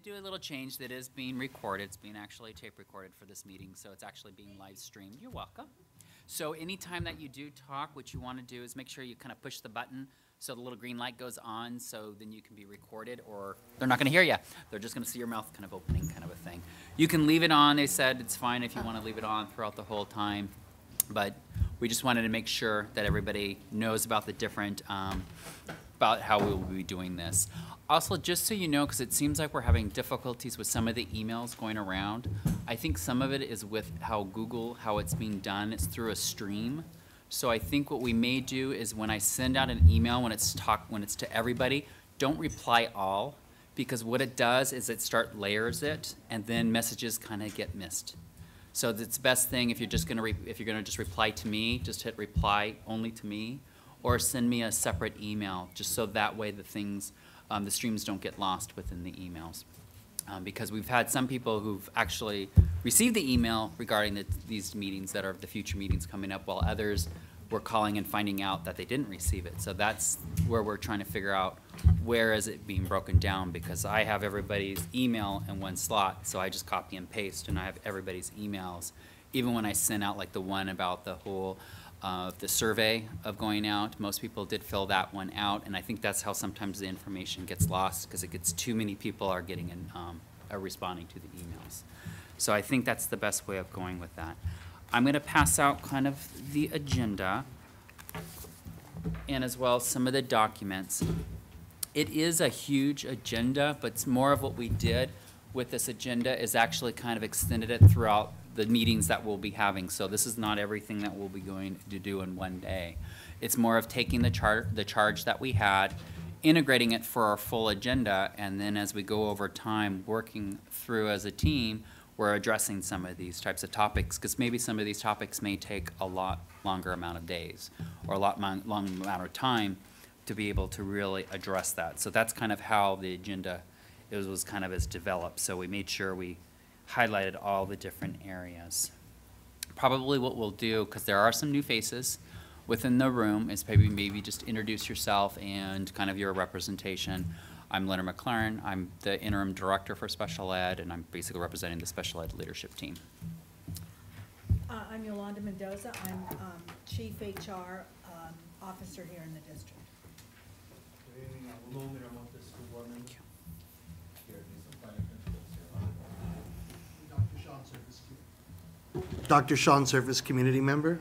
did do a little change that is being recorded. It's being actually tape recorded for this meeting, so it's actually being live streamed. You're welcome. So anytime that you do talk, what you want to do is make sure you kind of push the button so the little green light goes on, so then you can be recorded, or they're not going to hear you. They're just going to see your mouth kind of opening, kind of a thing. You can leave it on. They said it's fine if you want to leave it on throughout the whole time, but we just wanted to make sure that everybody knows about the different, about how we will be doing this. Also, just so you know, because it seems like we're having difficulties with some of the emails going around, I think some of it is with how Google, how it's being done. It's through a stream. So I think what we may do is when I send out an email, when it's to everybody, don't reply all, because what it does is it layers it, and then messages kind of get missed. So it's the best thing if you're gonna just reply to me, just hit reply only to me, or send me a separate email, just so that way the things, the streams don't get lost within the emails. Because we've had some people who've actually received the email regarding these meetings that are the future meetings coming up, while others were calling and finding out that they didn't receive it. So that's where we're trying to figure out where is it being broken down, because I have everybody's email in one slot, so I just copy and paste, and I have everybody's emails. Even when I sent out like the one about the whole the survey of going out, most people did fill that one out, and I think that's how sometimes the information gets lost, because it gets too many people are getting in, are responding to the emails. So I think that's the best way of going with that. I'm going to pass out kind of the agenda and as well some of the documents. It is a huge agenda, but it's more of what we did with this agenda is actually kind of extended it throughout the meetings that we'll be having. So this is not everything that we'll be going to do in one day. It's more of taking the charge that we had, integrating it for our full agenda, and then as we go over time, working through as a team, we're addressing some of these types of topics, because maybe some of these topics may take a lot longer amount of days or a long amount of time to be able to really address that. So that's kind of how the agenda was kind of as developed. So we made sure we highlighted all the different areas. Probably what we'll do, because there are some new faces within the room, is maybe just introduce yourself and kind of your representation. I'm Leonard McLaren. I'm the interim director for special ed, and I'm basically representing the special ed leadership team. I'm Yolanda Mendoza. I'm chief HR officer here in the district. Good evening. I'm Logan. I'm with the school board member. Dr. Sean Service, community member.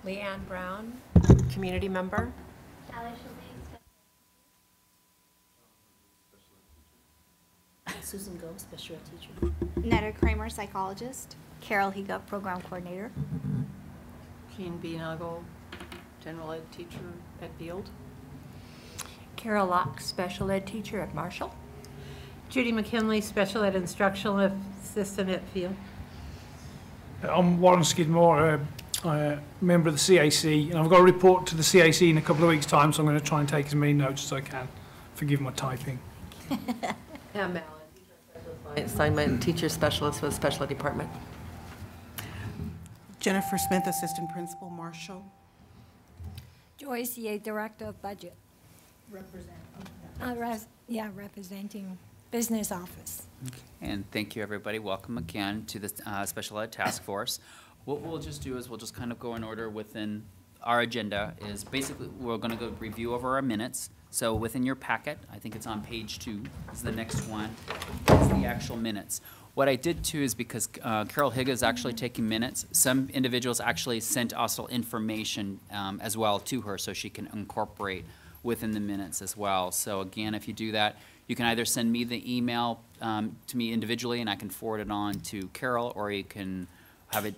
Leanne Brown, community member. Susan Go, special ed teacher. Netta Kramer, psychologist. Carol Higa, program coordinator. Jean B. Nuggle, general ed teacher at Field. Carol Locke, special ed teacher at Marshall. Judy McKinley, special ed instructional assistant at Field. I'm Warren Skidmore, a member of the CAC, and I've got a report to the CAC in a couple of weeks' time, so I'm going to try and take as many notes as I can. Forgive my typing. Pam Mallon, assignment teacher specialist for the special ed department. Jennifer Smith, assistant principal, Marshall. Joyce Ye, director of budget. Representing business office. Okay. And thank you, everybody. Welcome again to the Special Ed Task Force. What we'll just do is we'll just kind of go in order within our agenda. Is basically we're going to go review over our minutes. So within your packet, I think it's on page 2, is the next one, is the actual minutes. What I did too is because Carol Higa is actually taking minutes, some individuals actually sent also information as well to her so she can incorporate within the minutes as well. So again, if you do that, you can either send me the email to me individually and I can forward it on to Carol, or you can have it,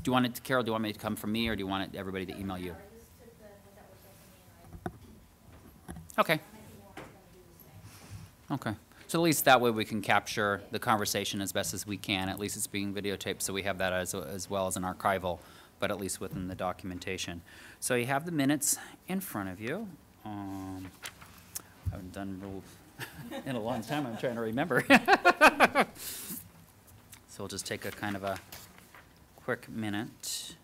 do you want it to Carol, do you want me to come from me, or do you want everybody to email you? Okay. Okay. So at least that way we can capture the conversation as best as we can. At least it's being videotaped, so we have that as well as an archival, but at least within the documentation. So you have the minutes in front of you. I haven't done rules in a long time. I'm trying to remember. So we'll just take a kind of a quick minute.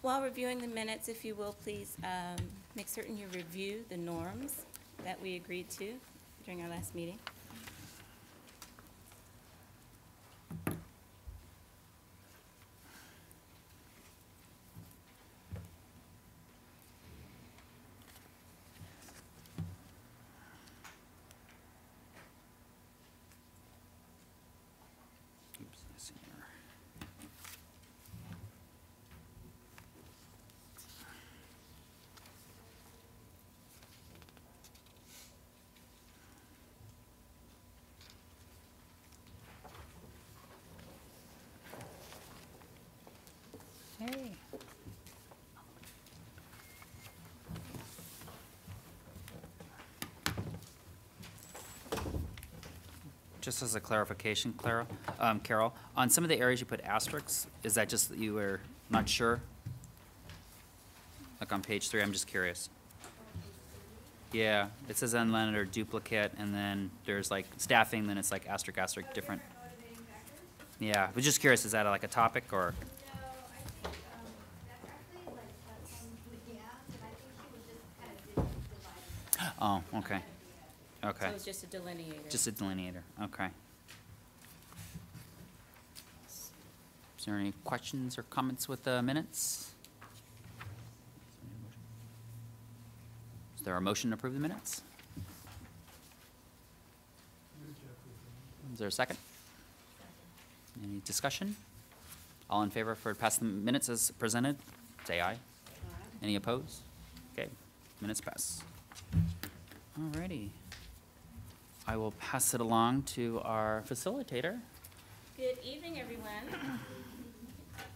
While reviewing the minutes, if you will, please make certain you review the norms that we agreed to during our last meeting. Just as a clarification, Carol, on some of the areas you put asterisks, is that just that you were not sure? Like on page 3, I'm just curious. Yeah, it says unlanded or duplicate, and then there's like staffing, then it's like asterisk, asterisk, different. Yeah, I was just curious, is that like a topic or? Oh, okay. Okay. So it's just a delineator. Just a delineator, okay. Is there any questions or comments with the minutes? Is there a motion to approve the minutes? Is there a second? Any discussion? All in favor for pass the minutes as presented, say aye. Any opposed? Okay, minutes pass. Alrighty. I will pass it along to our facilitator. Good evening, everyone.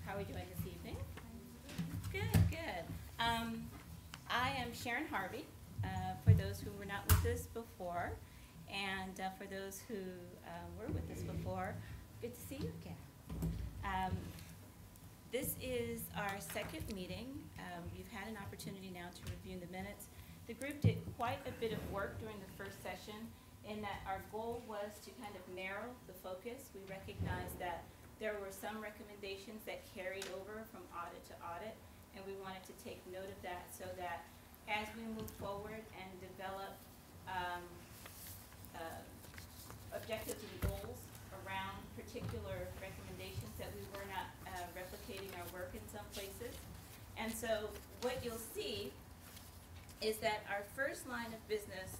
How are we doing this evening? Good, good. I am Sharon Harvey, for those who were not with us before, and for those who were with us before, good to see you again. This is our second meeting. You've had an opportunity now to review the minutes. The group did quite a bit of work during the first session in that our goal was to kind of narrow the focus. We recognized that there were some recommendations that carried over from audit to audit, and we wanted to take note of that so that as we move forward and develop objectives and goals around particular recommendations, that we were not replicating our work in some places. And so what you'll see is that our first line of business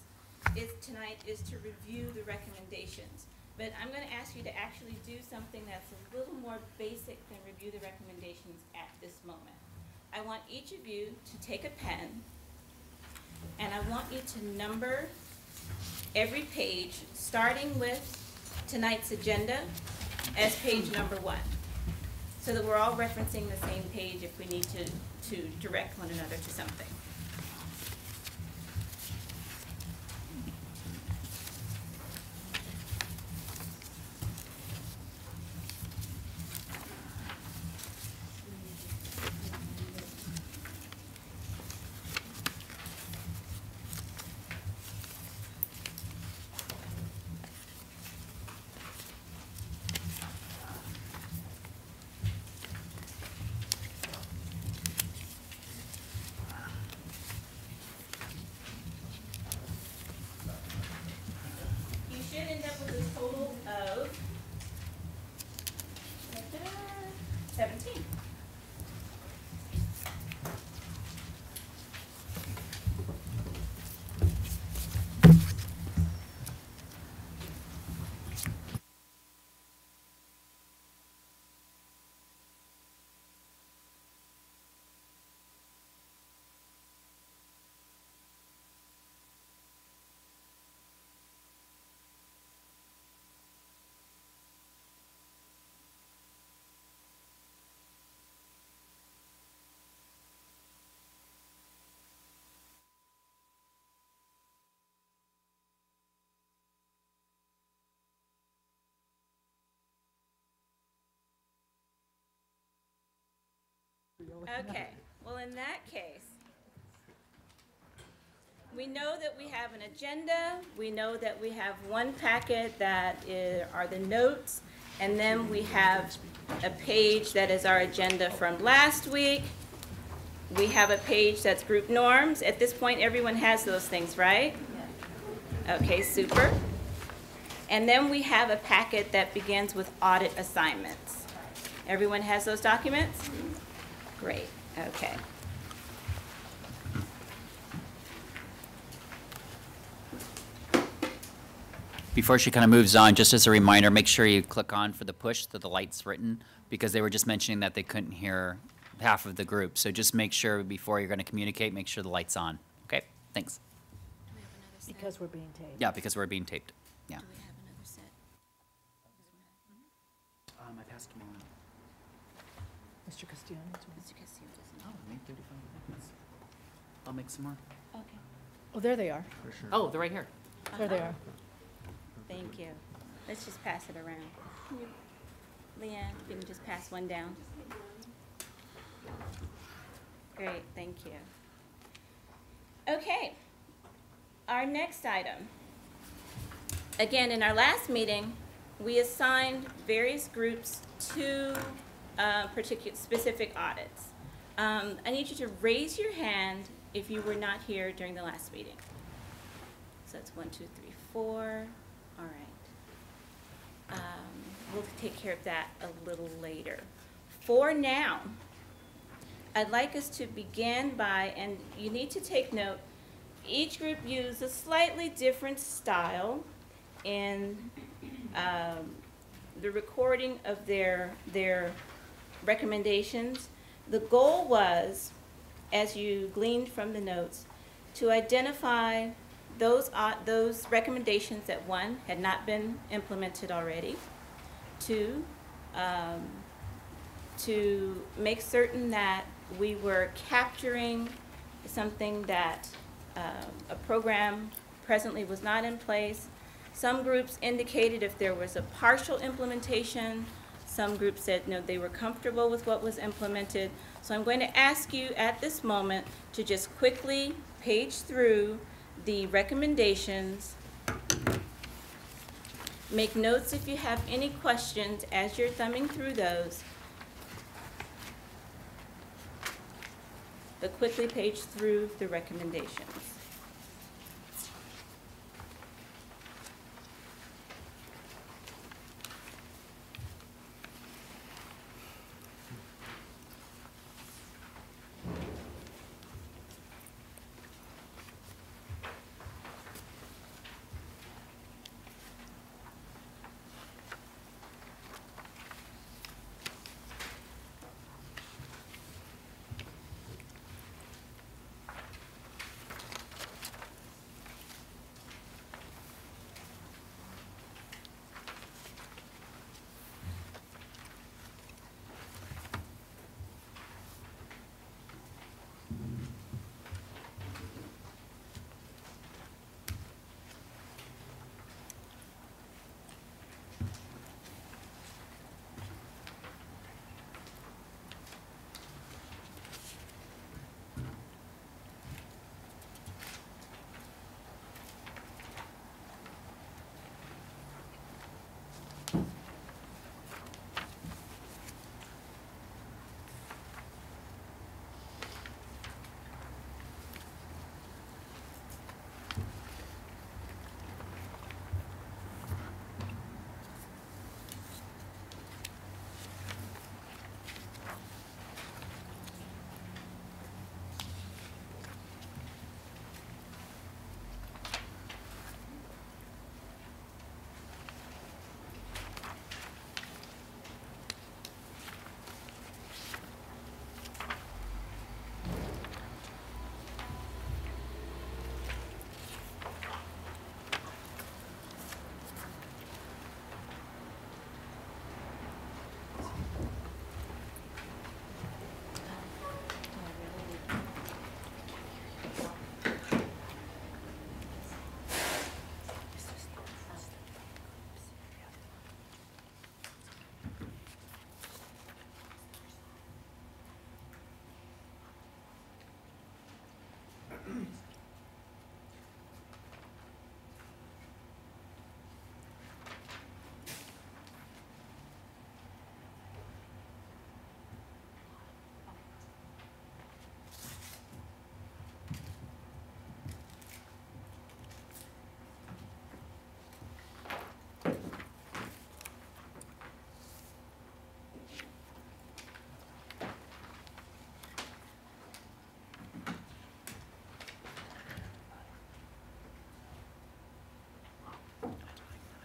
tonight is to review the recommendations. But I'm going to ask you to actually do something that's a little more basic than review the recommendations at this moment. I want each of you to take a pen, and I want you to number every page, starting with tonight's agenda as page number 1, so that we're all referencing the same page if we need to direct one another to something. You should end up with a total of 17. Okay, well, in that case, we know that we have an agenda, we know that we have one packet that are the notes, and then we have a page that is our agenda from last week. We have a page that's group norms. At this point, everyone has those things, right? Okay, super. And then we have a packet that begins with audit assignments. Everyone has those documents? Great, okay. Before she kind of moves on, just as a reminder, make sure you click on for the push to the lights written, because they were just mentioning that they couldn't hear half of the group. So just make sure before you're going to communicate, make sure the light's on. Okay, thanks. Do we have another set? Because we're being taped. Yeah, because we're being taped. Yeah. Do we have another set? I passed them on. Mr. Castillo needs one. Mr. Castillo doesn't. Oh, we made 35 minutes. I'll make some more. Okay, Oh, there they are. Oh, they're right here. There they are. thank you. Let's just pass it around. Can you, Leanne, you can just pass one down. Great, thank you. Okay, our next item. Again, in our last meeting, we assigned various groups to particular specific audits. I need you to raise your hand if you were not here during the last meeting. So that's 1, 2, 3, 4. All right. We'll take care of that a little later. For now, I'd like us to begin by, and you need to take note, each group used a slightly different style in the recording of their recommendations. The goal was, as you gleaned from the notes, to identify those recommendations that, one, had not been implemented already, two, to make certain that we were capturing something that a program presently was not in place. Some groups indicated if there was a partial implementation. Some groups said no, they were comfortable with what was implemented. So I'm going to ask you at this moment to just quickly page through the recommendations. Make notes if you have any questions as you're thumbing through those. But quickly page through the recommendations.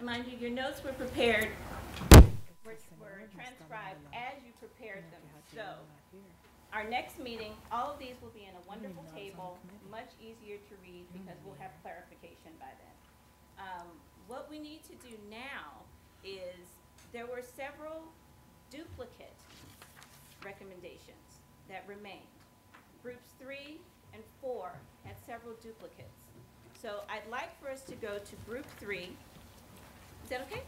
Mind you, your notes were prepared, were transcribed as you prepared them. So our next meeting, all of these will be in a wonderful table, much easier to read because we'll have clarification by then. What we need to do now is there were several duplicate recommendations that remained. Groups 3 and 4 had several duplicates. So I'd like for us to go to group 3. Is that okay?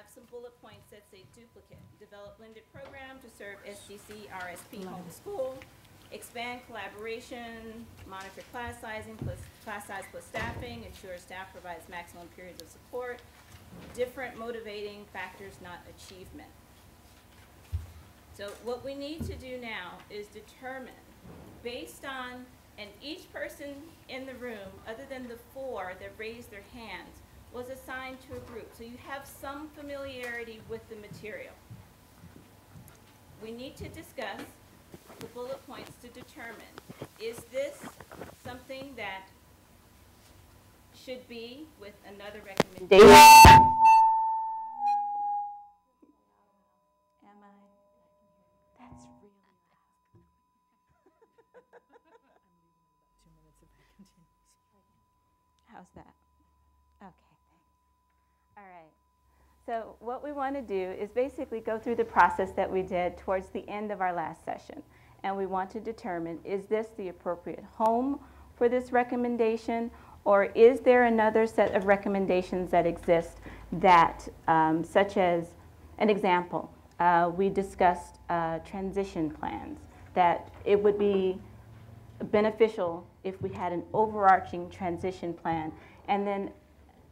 have some bullet points that say duplicate. Develop blended program to serve SDC, RSP homeschool. Expand collaboration, monitor class sizing plus class size plus staffing, ensure staff provides maximum periods of support. Different motivating factors, not achievement. So what we need to do now is determine, based on, and each person in the room, other than the 4 that raised their hands, was assigned to a group. So you have some familiarity with the material. We need to discuss the bullet points to determine, is this something that should be with another recommendation? Am I? That's really loud. How's that? Okay, thanks. All right. So what we want to do is basically go through the process that we did towards the end of our last session. And we want to determine, is this the appropriate home for this recommendation, or is there another set of recommendations that exist that, such as an example, we discussed transition plans, that it would be beneficial if we had an overarching transition plan and then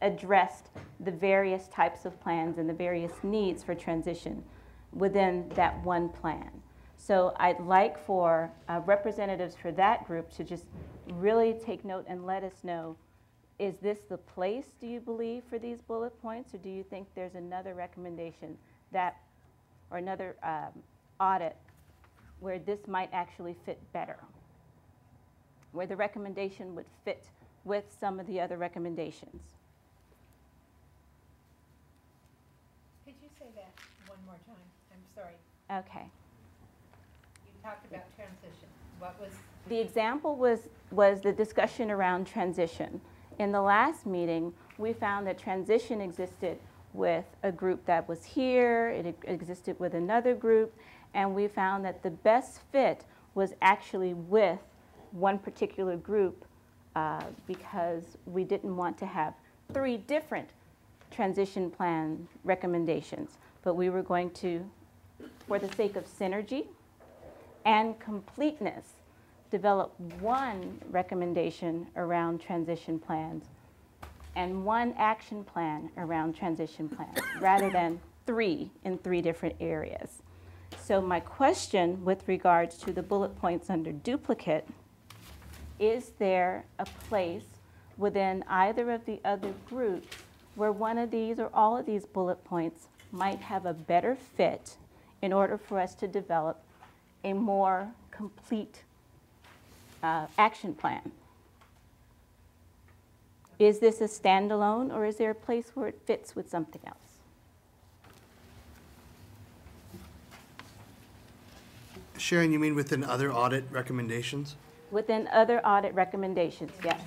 addressed the various types of plans and the various needs for transition within that one plan. So I'd like for representatives for that group to just really take note and let us know, is this the place, do you believe, for these bullet points, or do you think there's another recommendation that, or another audit where this might actually fit better, where the recommendation would fit with some of the other recommendations? Could you say that one more time? I'm sorry. Okay. You talked about transition. What was? The example was the discussion around transition. In the last meeting, we found that transition existed with a group that was here, it existed with another group, and we found that the best fit was actually with one particular group because we didn't want to have 3 different transition plan recommendations, but we were going to, for the sake of synergy and completeness, develop one recommendation around transition plans and one action plan around transition plans rather than 3 in 3 different areas. So my question with regards to the bullet points under duplicate, is there a place within either of the other groups where one of these or all of these bullet points might have a better fit in order for us to develop a more complete action plan? Is this a standalone, or is there a place where it fits with something else? Sharon, you mean within other audit recommendations? Within other audit recommendations, yes.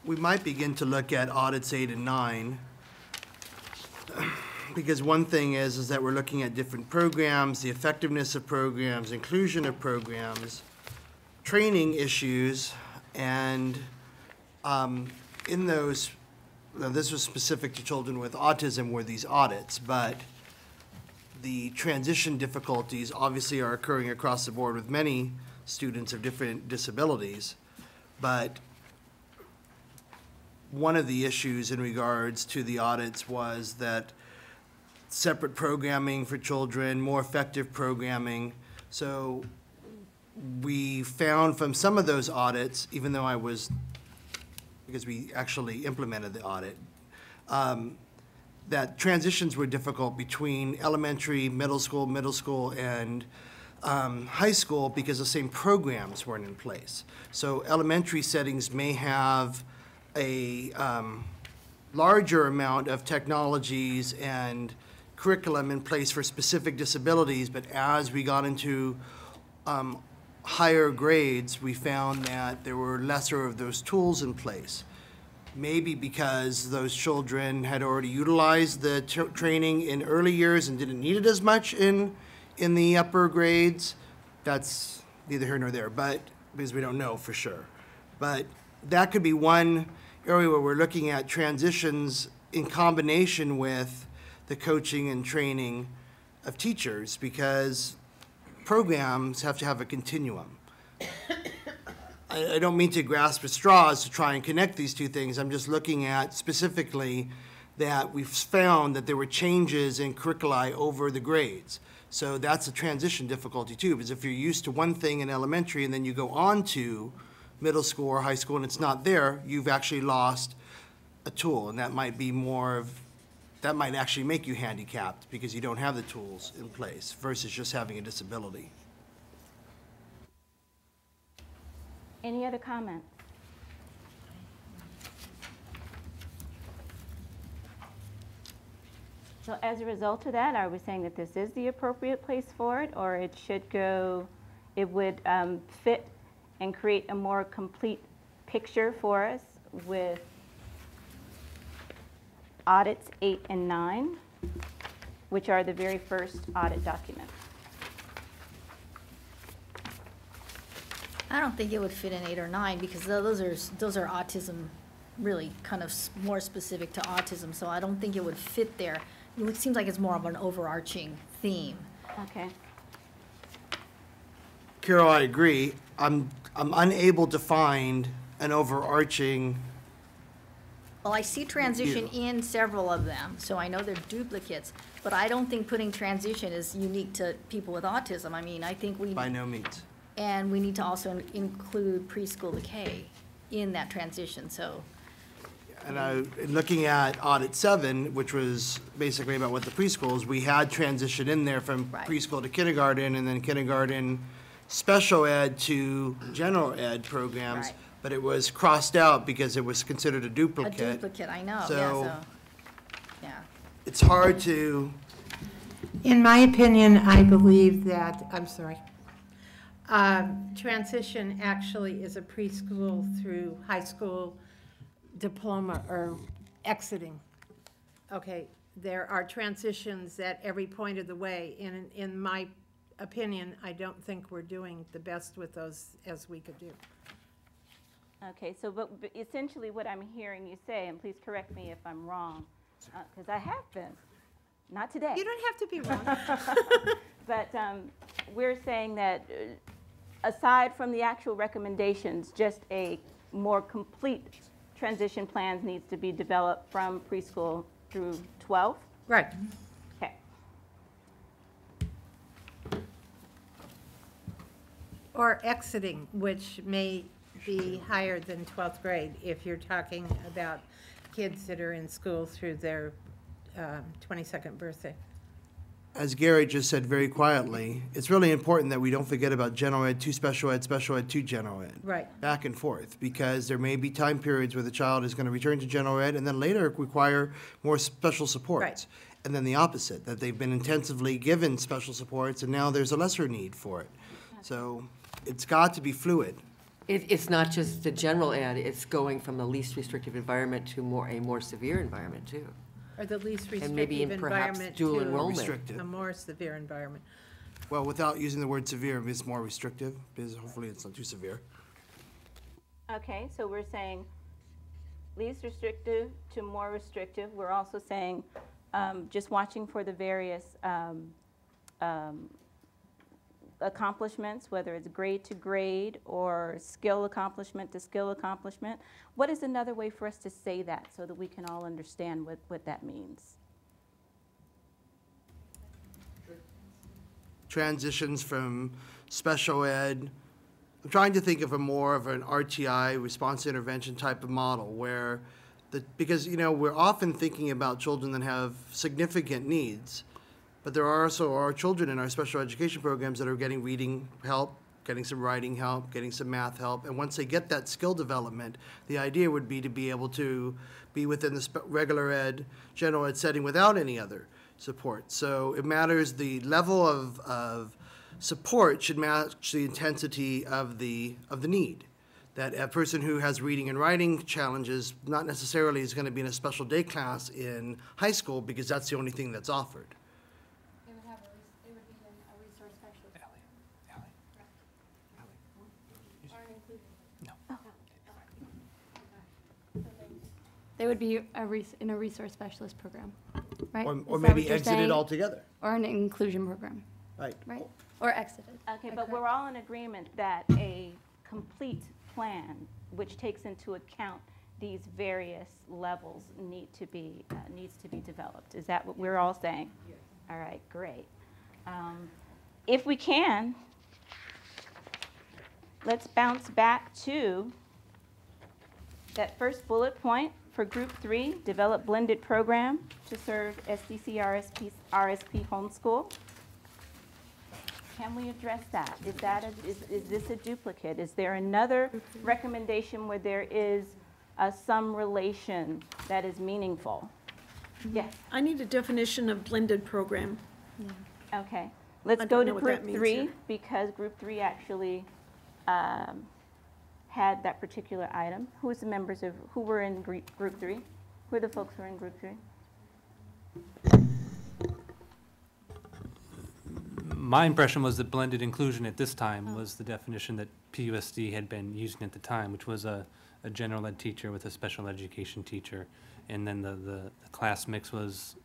We might begin to look at audits 8 and 9, because one thing is that we're looking at different programs, the effectiveness of programs, inclusion of programs, training issues, and in those, now this was specific to children with autism were these audits, but the transition difficulties obviously are occurring across the board with many students of different disabilities, but one of the issues in regards to the audits was that separate programming for children, more effective programming. So we found from some of those audits, even though because we actually implemented the audit, that transitions were difficult between elementary, middle school, and high school because the same programs weren't in place. So elementary settings may have a larger amount of technologies and curriculum in place for specific disabilities, but as we got into higher grades, we found that there were lesser of those tools in place. Maybe because those children had already utilized the training in early years and didn't need it as much in the upper grades. That's neither here nor there, but, because we don't know for sure. But that could be one area where we're looking at transitions in combination with the coaching and training of teachers, because programs have to have a continuum. I don't mean to grasp at straws to try and connect these two things. I'm just looking at specifically that we've found that there were changes in curricula over the grades. So that's a transition difficulty too, because if you're used to one thing in elementary and then you go on to middle school or high school and it's not there, you've actually lost a tool, and that might be more of, that might actually make you handicapped because you don't have the tools in place versus just having a disability. Any other comments? So as a result of that, are we saying that this is the appropriate place for it, or it should go, it would fit and create a more complete picture for us with audits 8 and 9, which are the very first audit documents? I don't think it would fit in 8 or 9 because those are autism, really kind of more specific to autism. So I don't think it would fit there. It seems like it's more of an overarching theme. Okay. Carol, I agree. I'm unable to find an overarching. Well, I see transition in several of them, so I know they're duplicates, but I don't think putting transition is unique to people with autism. I mean, I think we. By no means. And we need to also include preschool to K in that transition, so. And looking at audit 7, which was basically about what the preschools, we had transition in there from Right. preschool to kindergarten, and then kindergarten special ed to general ed programs. Right. But it was crossed out because it was considered a A duplicate. duplicate, I know, yeah, So- so, yeah. It's hard to, In my opinion, I believe that, I'm sorry, transition actually is a preschool through high school diploma or exiting. Okay, there are transitions at every point of the way. In my opinion, I don't think we're doing the best with those as we could do. Okay, so but essentially what I'm hearing you say, and please correct me if I'm wrong, because I have been, not today. You don't have to be wrong. But we're saying that aside from the actual recommendations, just a more complete transition plans needs to be developed from preschool through 12? Right. Okay. Or exiting, which may be higher than 12th grade if you're talking about kids that are in school through their 22nd birthday. as Gary just said very quietly, it's really important that we don't forget about general ed to special ed to general ed. Right. Back and forth, because there may be time periods where the child is going to return to general ed and then later require more special supports. Right. And then the opposite, that they've been intensively given special supports and now there's a lesser need for it. So it's got to be fluid. It's not just the general ed, it's going from the least restrictive environment to a more severe environment, too. Or the least And maybe restrictive perhaps environment dual to enrollment. Restrictive. a more severe environment. Well, without using the word severe, it's more restrictive, because hopefully it's not too severe. Okay, so we're saying least restrictive to more restrictive. We're also saying just watching for the various accomplishments, whether it's grade to grade or skill accomplishment to skill accomplishment. What is another way for us to say that so that we can all understand what that means? Transitions from special ed. I'm trying to think of more of an RTI, response to intervention type of model where because, you know, we're often thinking about children that have significant needs, but there are also our children in our special education programs that are getting reading help, getting some writing help, getting some math help, and once they get that skill development, the idea would be to be able to be within the regular ed, general ed setting without any other support. So it matters, the level of support should match the intensity of the need. That a person who has reading and writing challenges not necessarily is going to be in a special day class in high school because that's the only thing that's offered. They would be a resource specialist. They would be in a resource specialist program, right? Or Is that maybe what you're exited saying? altogether. Or an inclusion program, Right. right? Or exited. Okay, but we're all in agreement that a complete plan, which takes into account these various levels, needs to be developed. Is that what we're all saying? Yes. All right, great. If we can, let's bounce back to that first bullet point for Group 3, develop blended program to serve SDC RSP homeschool. Can we address that? Is this a duplicate? Is there another recommendation where there is some relation that is meaningful? Yes. I need a definition of blended program. Okay. Let's I go don't to know what that Group means 3 here. because Group 3 actually had that particular item. Who were in Group 3? Who are the folks who are in Group 3? My impression was that blended inclusion at this time was the definition that PUSD had been using at the time, which was a general ed teacher with a special education teacher. And then the class mix was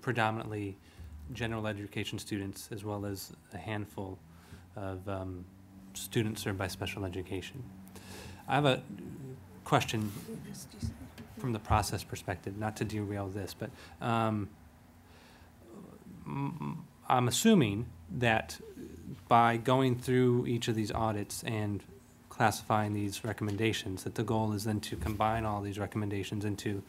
predominantly general education students as well as a handful of students served by special education. I have a question from the process perspective, not to derail this, but I'm assuming that by going through each of these audits and classifying these recommendations, that the goal is then to combine all these recommendations into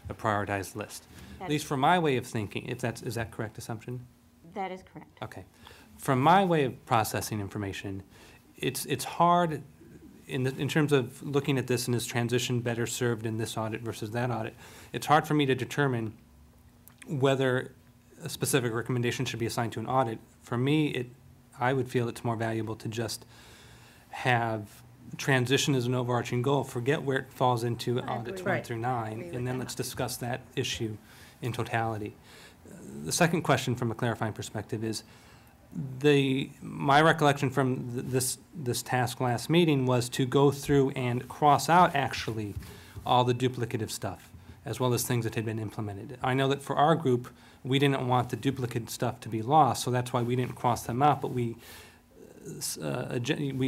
a prioritized list. At least from my way of thinking, is that correct assumption? That is correct. Okay. From my way of processing information, it's hard in terms of looking at this and is transition better served in this audit versus that audit. It's hard for me to determine whether a specific recommendation should be assigned to an audit. For me, I would feel it's more valuable to just have transition as an overarching goal, forget where it falls into audits 1 through 9, and then let's discuss that issue in totality. The second question from a clarifying perspective is, my recollection from this task last meeting was to go through and cross out actually all the duplicative stuff, as well as things that had been implemented. I know that for our group, we didn't want the duplicate stuff to be lost, so that's why we didn't cross them out, but we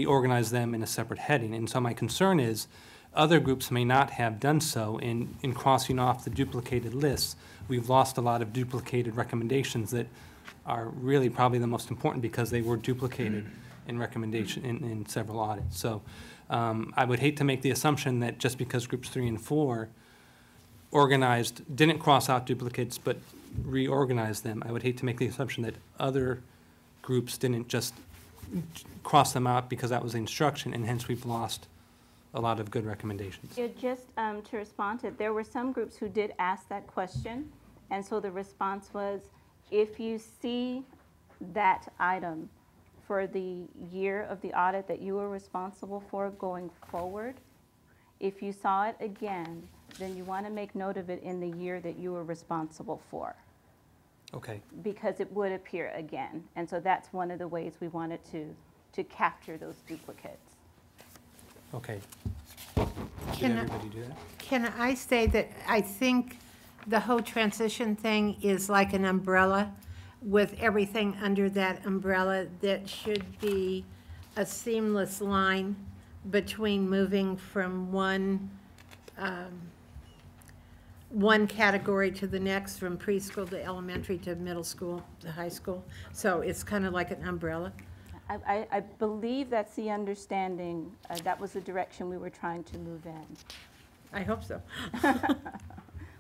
organized them in a separate heading. And so my concern is other groups may not have done so. In crossing off the duplicated lists, we've lost a lot of duplicated recommendations that are really probably the most important because they were duplicated in recommendation in several audits. So I would hate to make the assumption that just because groups 3 and 4 didn't cross out duplicates but reorganized them, I would hate to make the assumption that other groups didn't just cross them out because that was the instruction, and hence we've lost a lot of good recommendations. Yeah, just to respond to it, there were some groups who did ask that question, and so the response was, if you see that item for the year of the audit that you were responsible for going forward, if you saw it again, then you want to make note of it in the year that you were responsible for. Okay. Because it would appear again. And so that's one of the ways we wanted to capture those duplicates. Okay. Can everybody do that? Can I say that I think the whole transition thing is like an umbrella with everything under that umbrella that should be a seamless line between moving from one category to the next, from preschool to elementary to middle school to high school. So it's kind of like an umbrella. I believe that's the understanding. That was the direction we were trying to move in. I hope so.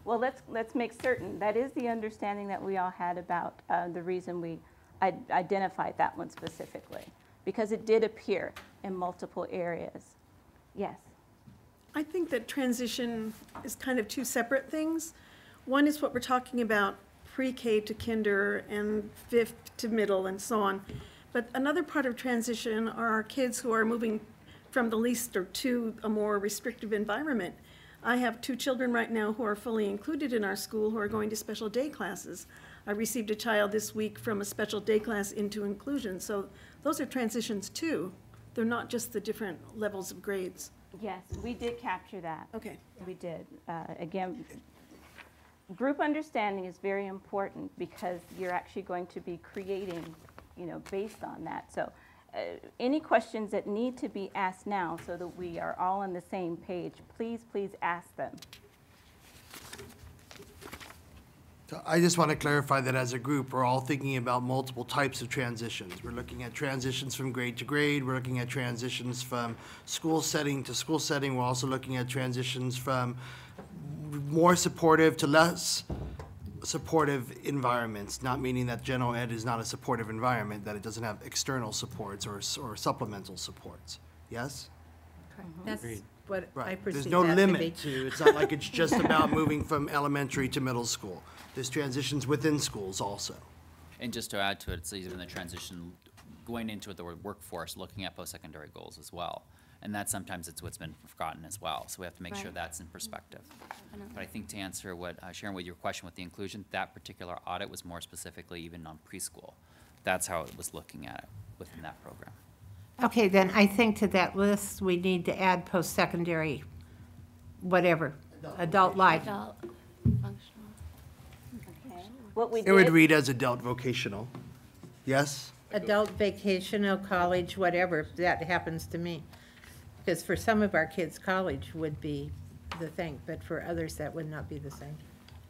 Well, let's make certain. That is the understanding that we all had about the reason we identified that one specifically, because it did appear in multiple areas. Yes? I think that transition is kind of two separate things. One is what we're talking about, pre-K to kinder and 5th to middle and so on. But another part of transition are our kids who are moving from the least or to a more restrictive environment. I have 2 children right now who are fully included in our school who are going to special day classes. I received a child this week from a special day class into inclusion. So those are transitions too. they're not just the different levels of grades. Yes, we did capture that. Okay. We did. Again, group understanding is very important because you're actually going to be creating, based on that. So any questions that need to be asked now so that we are all on the same page, please ask them. So I just want to clarify that as a group, we're all thinking about multiple types of transitions. We're looking at transitions from grade to grade. We're looking at transitions from school setting to school setting. We're also looking at transitions from more supportive to less supportive environments, not meaning that general ed is not a supportive environment, that it doesn't have external supports or supplemental supports. Yes? That's Agreed. what I Right. perceive There's no that to be. limit to, it's not like it's just about moving from elementary to middle school. There's transitions within schools also. And just to add to it, it's even the transition going into the workforce, looking at post-secondary goals as well. And that sometimes it's what's been forgotten as well. So we have to make sure Right. that's in perspective. But I think to answer what, Sharon, with your question with the inclusion, that particular audit was more specifically even on preschool. That's how it was looking at it within that program. Okay, then I think to that list, we need to add post-secondary, whatever, adult life. Adult functional. Okay. What we It would did, read as adult vocational. Yes? Adult vocational, college, whatever, that happens to me. Because for some of our kids, college would be the thing, but for others, that would not be the same.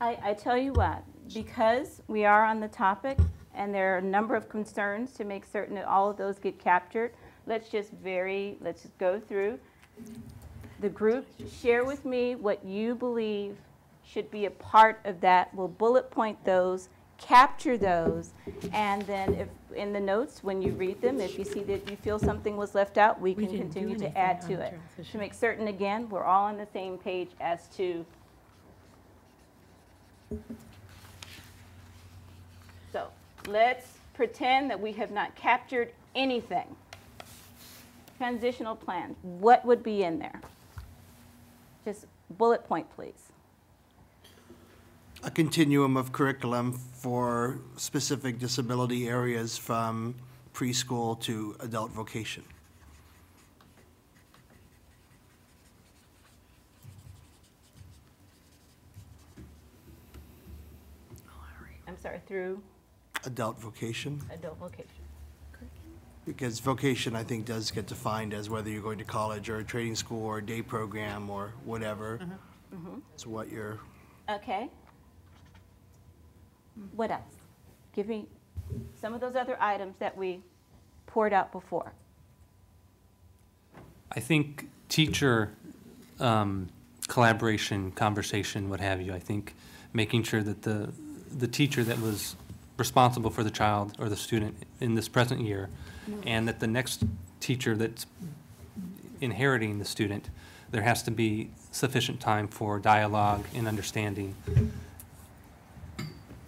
I tell you what, because we are on the topic and there are a number of concerns to make certain that all of those get captured, let's just go through. The group, share with me what you believe should be a part of that. We'll bullet point those, capture those, and then if in the notes, when you read them, if you see that you feel something was left out, we can didn't do continue to anything add on to it. transition. To make certain, again, we're all on the same page as to. So let's pretend that we have not captured anything. Transitional plan, what would be in there? Just bullet point, please. A continuum of curriculum for specific disability areas from preschool to adult vocation. I'm sorry, through Adult vocation, adult vocation. because vocation, I think, does get defined as whether you're going to college or a training school or a day program or whatever. It's what you're, Okay. What else? Give me some of those other items that we poured out before. I think teacher collaboration, conversation, what have you, I think making sure that the teacher that was responsible for the child or the student in this present year, and that the next teacher that's inheriting the student, there has to be sufficient time for dialogue and understanding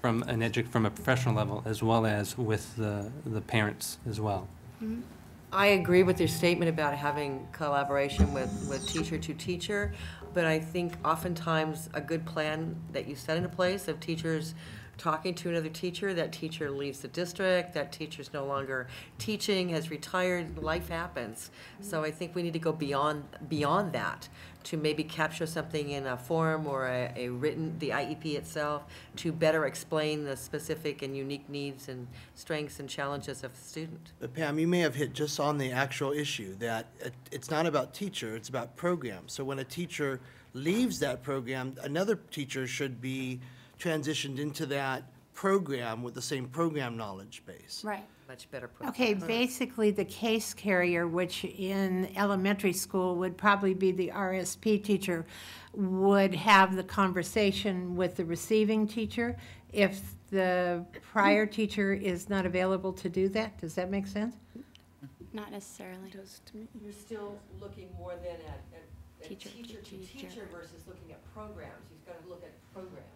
from from a professional level as well as with the parents as well. I agree with your statement about having collaboration with teacher to teacher, but I think oftentimes a good plan that you set into place of teachers talking to another teacher, that teacher leaves the district, that teacher's no longer teaching, has retired, life happens. So I think we need to go beyond that to maybe capture something in a form or a written, the IEP itself, to better explain the specific and unique needs and strengths and challenges of the student. but Pam, you may have hit just on the actual issue, that it's not about teacher, it's about program. So when a teacher leaves that program, another teacher should be transitioned into that program with the same program knowledge base. Right. Much better program. Okay, basically, the case carrier, which in elementary school would probably be the RSP teacher, would have the conversation with the receiving teacher if the prior teacher is not available to do that. Does that make sense? Not necessarily. You're still looking more than at Teacher to teacher. versus looking at programs. You've got to look at programs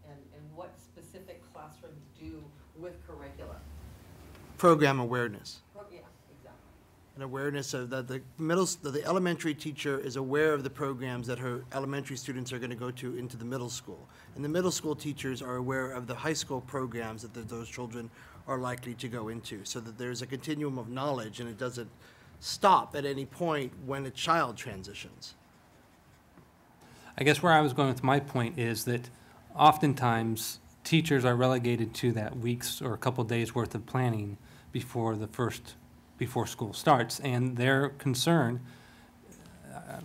and what specific classrooms do with curricula. Program awareness. Yeah, exactly. An awareness of that the elementary teacher is aware of the programs that her elementary students are going to go to into the middle school. And the middle school teachers are aware of the high school programs that those children are likely to go into, so that there's a continuum of knowledge and it doesn't stop at any point when a child transitions. I guess where I was going with my point is that oftentimes teachers are relegated to that week's or a couple days worth of planning before before school starts, and their concern,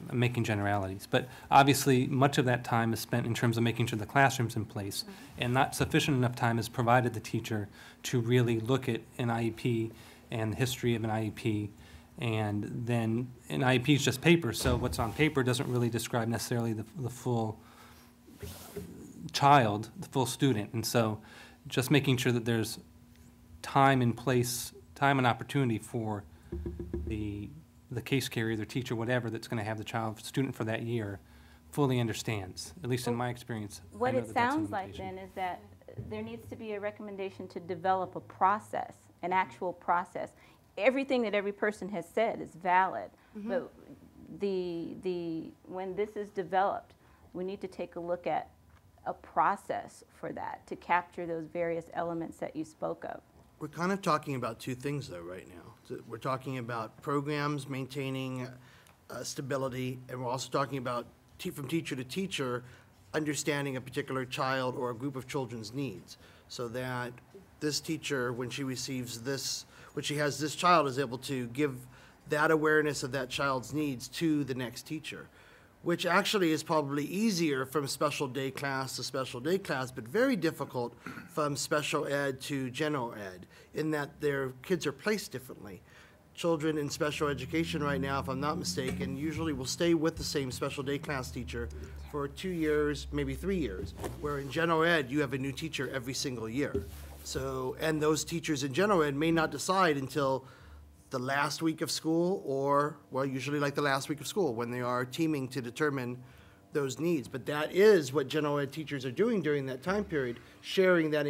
I'm making generalities, but obviously much of that time is spent in terms of making sure the classroom's in place, and not sufficient enough time is provided the teacher to really look at an IEP and the history of an IEP. And then an IEP is just paper, so what's on paper doesn't really describe necessarily the full child, the full student. And so just making sure that there's time and place, time and opportunity for the case carrier, the teacher, whatever, that's going to have the student for that year fully understands, at least in my experience. What it sounds like then is that there needs to be a recommendation to develop a process, an actual process. Everything that every person has said is valid, but when this is developed, we need to take a look at a process for that to capture those various elements that you spoke of. We're kind of talking about two things though right now. So we're talking about programs maintaining stability, and we're also talking about from teacher to teacher understanding a particular child or a group of children's needs, so that this teacher, when she receives this, when she has this child, is able to give that awareness of that child's needs to the next teacher, which actually is probably easier from special day class to special day class, but very difficult from special ed to general ed, in that their kids are placed differently. Children in special education right now, if I'm not mistaken, usually will stay with the same special day class teacher for 2 years, maybe 3 years, where in general ed, you have a new teacher every single year. So, and those teachers in general ed may not decide until the last week of school, or, well, usually like the last week of school, when they are teaming to determine those needs. But that is what general ed teachers are doing during that time period, sharing that,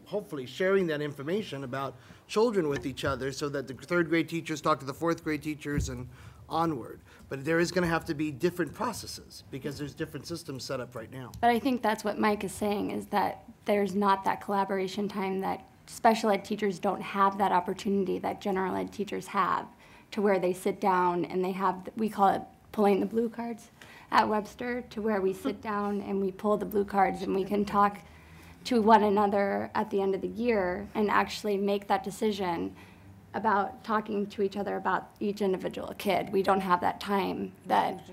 hopefully sharing that information about children with each other, so that the third grade teachers talk to the fourth grade teachers and onward. But there is going to have to be different processes, because there's different systems set up right now. But I think that's what Mike is saying, is that there's not that collaboration time, that special ed teachers don't have that opportunity that general ed teachers have, to where they sit down and they have, we call it pulling the blue cards at Webster, to where we sit down and we pull the blue cards and we can talk to one another at the end of the year and actually make that decision about talking to each other about each individual kid. We don't have that time that,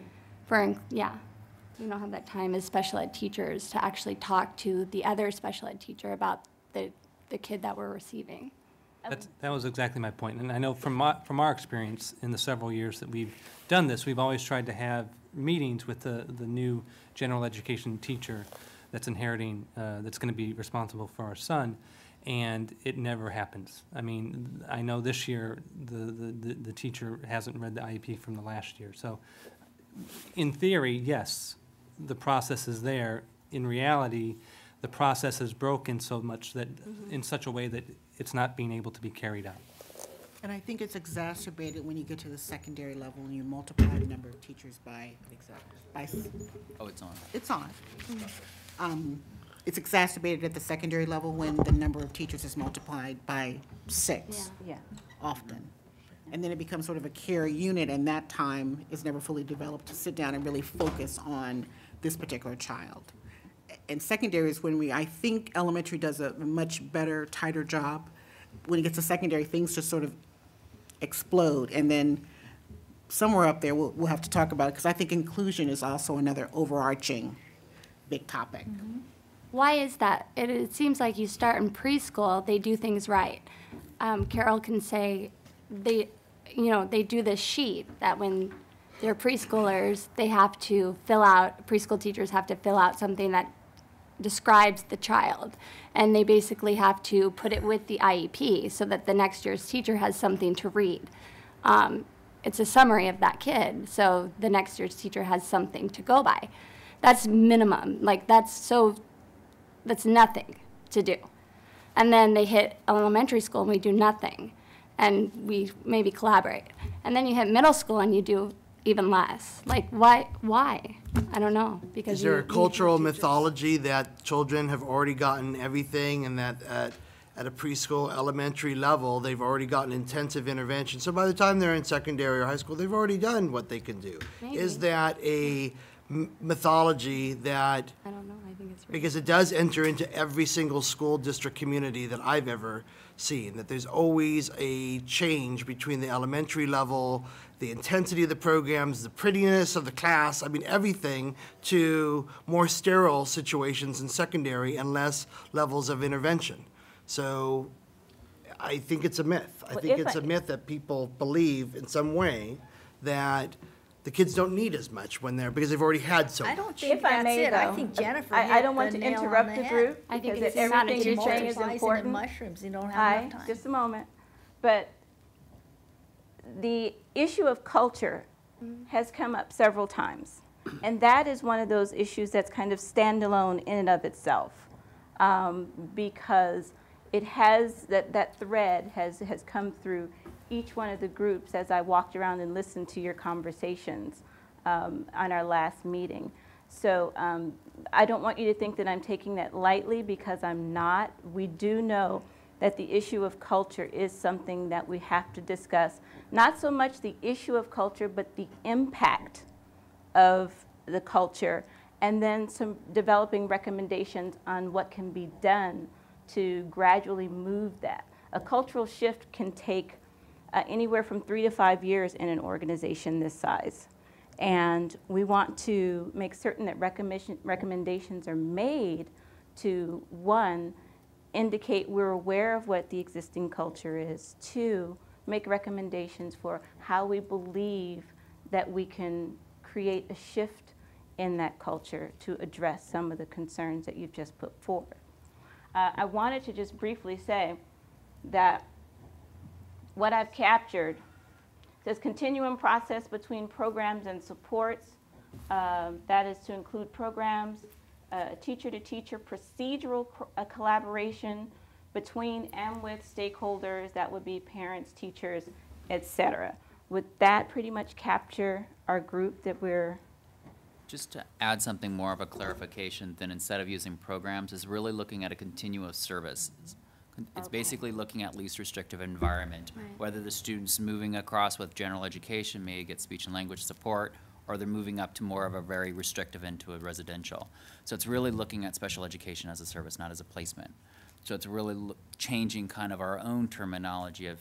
we don't have that time as special ed teachers to actually talk to the other special ed teacher about the kid that we're receiving. That was exactly my point. And I know from our experience in the several years that we've done this, we've always tried to have meetings with the new general education teacher that's inheriting, that's going to be responsible for our son, and it never happens. I mean, I know this year the teacher hasn't read the IEP from the last year. So in theory, yes, the process is there. In reality, the process is broken so much that, in such a way that it's not being able to be carried out. And I think it's exacerbated when you get to the secondary level and you multiply the number of teachers by. Oh, it's on. It's on. It's exacerbated at the secondary level when the number of teachers is multiplied by 6. Yeah. Often. And then it becomes sort of a care unit, and that time is never fully developed to sit down and really focus on this particular child. And secondary is when I think elementary does a much better, tighter job. When it gets to secondary, things just sort of explode. And then somewhere up there, we'll have to talk about it, because I think inclusion is also another overarching big topic. Mm-hmm. Why is that? It seems like you start in preschool, they do things right. Carol can say they do this sheet that when they're preschoolers, they have to fill out, preschool teachers have to fill out something that describes the child. And they basically have to put it with the IEP so that the next year's teacher has something to read. It's a summary of that kid, so the next year's teacher has something to go by. That's minimum, that's nothing to do. And then they hit elementary school and we do nothing, and we maybe collaborate. And then you hit middle school and you do even less. Like, why? I don't know. Because is there a cultural mythology that children have already gotten everything, and that at a preschool, elementary level, they've already gotten intensive intervention. So by the time they're in secondary or high school, they've already done what they can do. Is that a mythology that, I don't know, I think it's. because it does enter into every single school district community that I've ever seen, that there's always a change between the elementary level, the intensity of the programs, the prettiness of the class, I mean, everything, to more sterile situations in secondary and less levels of intervention. So I think it's a myth. I think it's a myth that people believe in some way that the kids don't need as much when they're, because they've already had so much. I don't think If I that's may, it. I though, think Jennifer I don't hit want the to nail on interrupt the the head. group I think because it's the amount of everything you're saying is Multiplying into important. mushrooms, you don't have enough time. Just a moment. But the issue of culture has come up several times. And that is one of those issues that's kind of standalone in and of itself. Because it has, that thread has come through each one of the groups as I walked around and listened to your conversations on our last meeting. So I don't want you to think that I'm taking that lightly, because I'm not. We do know that the issue of culture is something that we have to discuss. Not so much the issue of culture, but the impact of the culture, and then some developing recommendations on what can be done to gradually move that. A cultural shift can take anywhere from 3 to 5 years in an organization this size. And we want to make certain that recommendations are made to, 1, indicate we're aware of what the existing culture is, 2, make recommendations for how we believe that we can create a shift in that culture to address some of the concerns that you've just put forward. I wanted to just briefly say that what I've captured says continuum process between programs and supports. That is to include programs, teacher-to-teacher procedural collaboration between and with stakeholders. That would be parents, teachers, etc. Would that pretty much capture our group that we're... Just to add something more of a clarification, then instead of using programs, is really looking at a continuum of service. It's basically looking at least restrictive environment, whether the student's moving across with general education, may get speech and language support, or they're moving up to more of a very restrictive into a residential. So it's really looking at special education as a service, not as a placement. So it's really changing kind of our own terminology of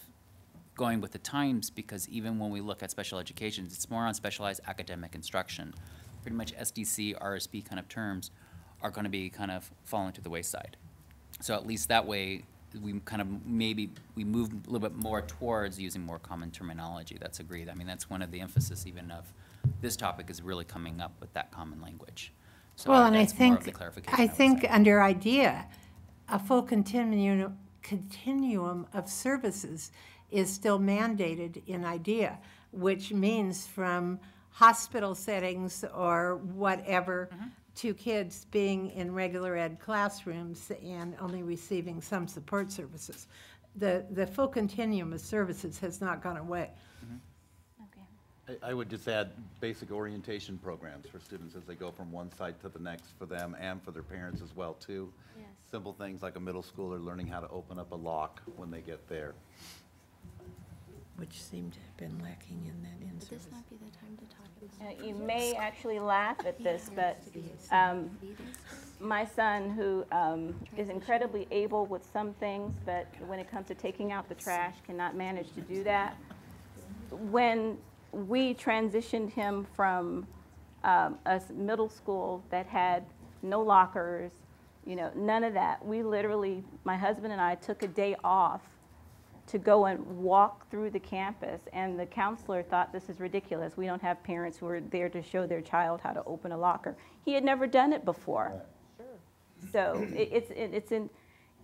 going with the times, because even when we look at special education, it's more on specialized academic instruction. Pretty much SDC, RSP kind of terms are going to be kind of falling to the wayside. So at least that way, we kind of maybe we move a little bit more towards using more common terminology. That's agreed. I mean, that's one of the emphasis even of this topic, is really coming up with that common language. So Well, and that's more of the clarification. I would think say. under IDEA, a full continuum of services is still mandated in IDEA, which means from hospital settings or whatever to kids being in regular ed classrooms and only receiving some support services. The full continuum of services has not gone away. I would just add basic orientation programs for students as they go from one site to the next, for them and for their parents as well, too. Yes. Simple things like a middle schooler learning how to open up a lock when they get there. Which seemed to have been lacking in that in-service. This might be the time to talk about. You may actually laugh at this, but my son, who is incredibly able with some things, but when it comes to taking out the trash, cannot manage to do that. When we transitioned him from a middle school that had no lockers, you know, none of that, we literally, my husband and I took a day off to go and walk through the campus, and the counselor thought, this is ridiculous. We don't have parents who are there to show their child how to open a locker. He had never done it before. Sure. So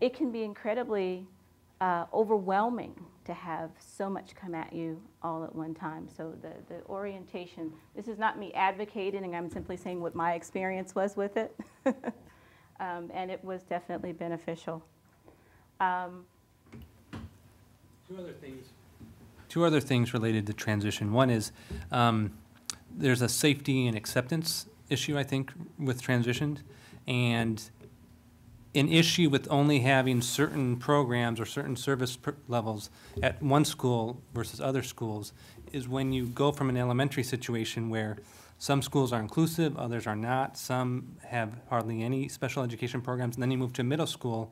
it can be incredibly overwhelming to have so much come at you all at one time. So the orientation, this is not me advocating, I'm simply saying what my experience was with it. And it was definitely beneficial. Two other things related to transition. One is there's a safety and acceptance issue, I think, with transition. And an issue with only having certain programs or certain levels at one school versus other schools is when you go from an elementary situation where some schools are inclusive, others are not, some have hardly any special education programs, and then you move to middle school.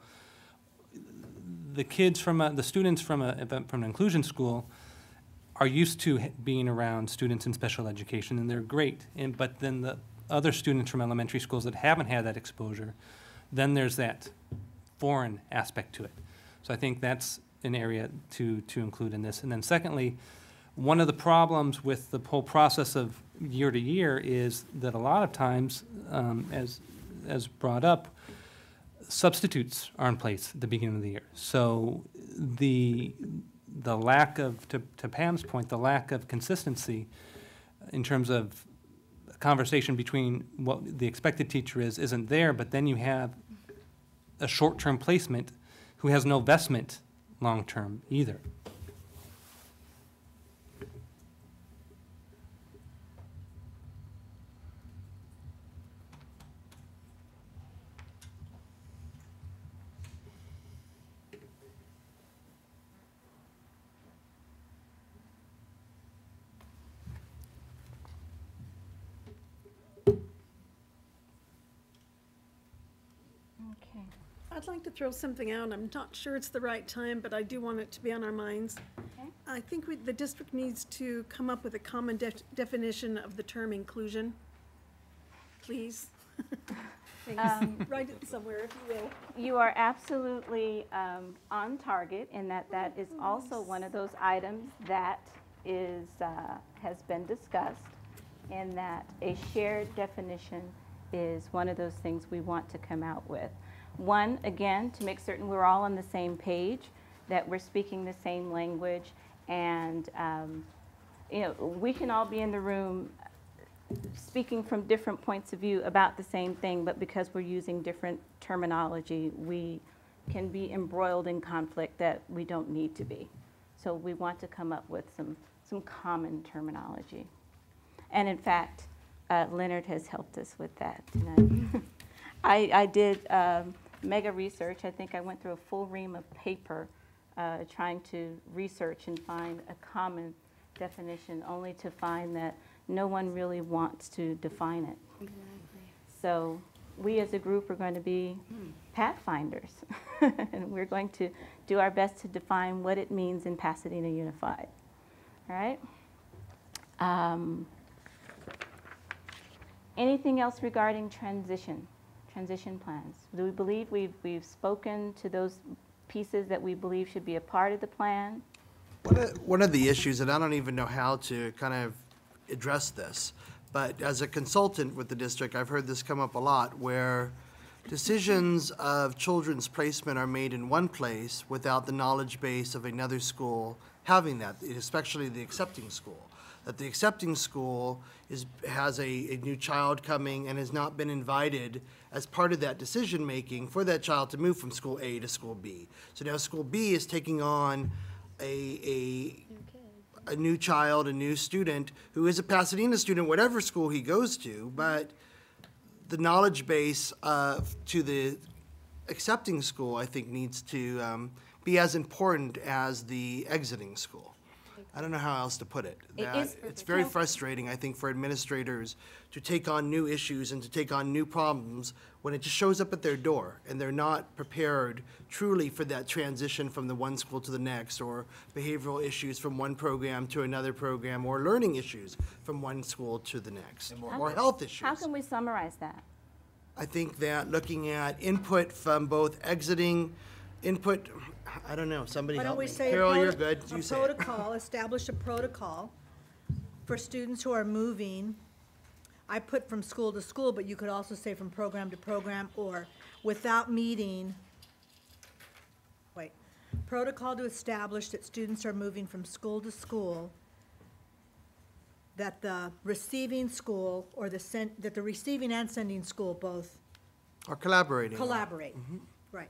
The kids the students from an inclusion school are used to being around students in special education, and they're great. But then the other students from elementary schools that haven't had that exposure, then there's that foreign aspect to it. So I think that's an area to include in this. And then secondly, one of the problems with the whole process of year to year is that a lot of times, as brought up, substitutes are in place at the beginning of the year. So the lack of, to Pam's point, the lack of consistency in terms of conversation between what the expected teacher isn't there, but then you have a short-term placement who has no investment long-term either. I'd like to throw something out. I'm not sure it's the right time, but I do want it to be on our minds. Okay. I think the district needs to come up with a common definition of the term inclusion, please. Thanks. Write it somewhere, if you will. You are absolutely on target in that is also one of those items that has been discussed, and that a shared definition is one of those things we want to come out with. One, again, to make certain we're all on the same page, that we're speaking the same language, and we can all be in the room speaking from different points of view about the same thing, but because we're using different terminology, we can be embroiled in conflict that we don't need to be. So we want to come up with some common terminology. And in fact, Leonard has helped us with that tonight. I did mega research. I think I went through a full ream of paper trying to research and find a common definition, only to find that no one really wants to define it. Exactly. So we as a group are going to be pathfinders, and we're going to do our best to define what it means in Pasadena Unified. All right? Anything else regarding transition plans? Do we believe we've spoken to those pieces that we believe should be a part of the plan? One of the issues, and I don't even know how to kind of address this, but as a consultant with the district, I've heard this come up a lot, where decisions of children's placement are made in one place without the knowledge base of another school having that, especially the accepting school. That the accepting school has a new child coming and has not been invited as part of that decision-making for that child to move from school A to school B. So now school B is taking on a new child, a new student, who is a Pasadena student, whatever school he goes to, but the knowledge base to the accepting school, I think, needs to be as important as the exiting school. I don't know how else to put it. It's very frustrating, I think, for administrators to take on new issues and to take on new problems when it just shows up at their door and they're not prepared truly for that transition from the one school to the next, or behavioral issues from one program to another program, or learning issues from one school to the next, or health issues. How can we summarize that? I think that looking at input from both exiting, input, I don't know, somebody Why don't help me. we say Carol, you're good, you a say it. protocol, establish a protocol for students who are moving. I put from school to school, but you could also say from program to program, or without meeting. Wait, protocol to establish that students are moving from school to school, that the receiving school, or that the receiving and sending school both Or collaborating. collaborate, right.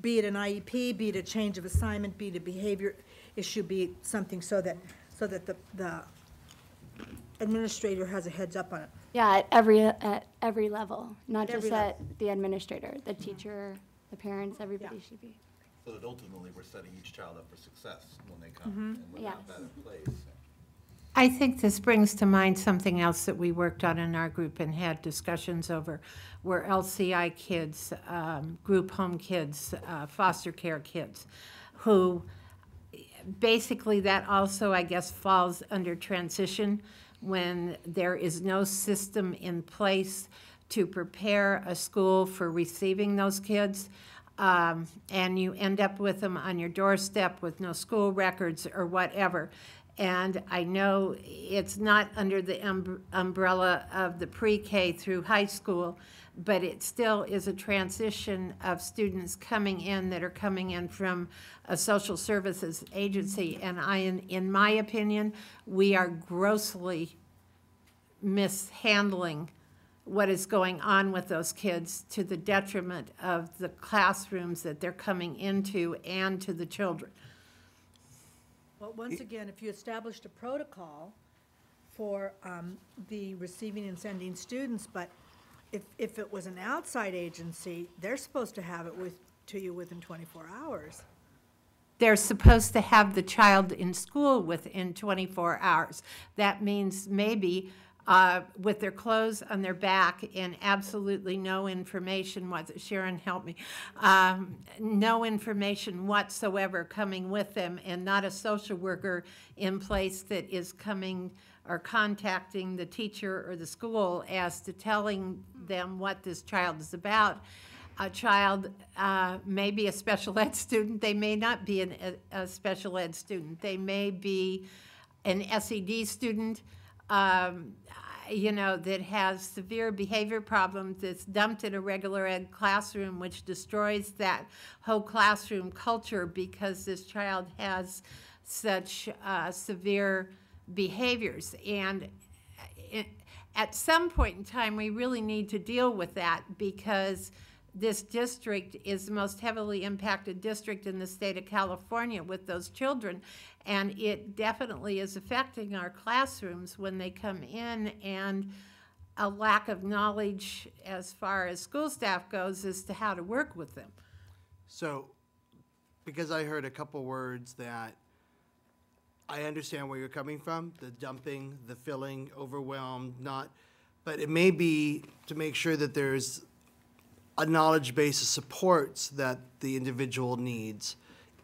Be it an IEP, be it a change of assignment, be it a behavior, it should be something so that the administrator has a heads up on it. Yeah, at every level, not At just every at the administrator, the teacher, the parents, everybody should be. So that ultimately, we're setting each child up for success when they come. Mm-hmm. And without Yes. that in place. I think this brings to mind something else that we worked on in our group and had discussions over, were LCI kids, group home kids, foster care kids, who basically that also, I guess, falls under transition when there is no system in place to prepare a school for receiving those kids. And you end up with them on your doorstep with no school records or whatever. And I know it's not under the umbrella of the pre-K through high school, but it still is a transition of students coming in that are coming in from a social services agency. And in my opinion, we are grossly mishandling what is going on with those kids to the detriment of the classrooms that they're coming into and to the children. Well, once again, if you established a protocol for the receiving and sending students, but if it was an outside agency, they're supposed to have it to you within 24 hours. They're supposed to have the child in school within 24 hours. That means maybe with their clothes on their back and absolutely no information, Sharon, help me, no information whatsoever coming with them, and not a social worker in place that is coming or contacting the teacher or the school as to telling them what this child is about. A child may be a special ed student, they may not be a special ed student, they may be an SED student, that has severe behavior problems that's dumped in a regular ed classroom, which destroys that whole classroom culture because this child has such severe behaviors. And at some point in time, we really need to deal with that because this district is the most heavily impacted district in the state of California with those children, and it definitely is affecting our classrooms when they come in, and a lack of knowledge as far as school staff goes as to how to work with them. So, because I heard a couple words that I understand where you're coming from, the dumping, the filling, overwhelmed, but it may be to make sure that there's a knowledge base of supports that the individual needs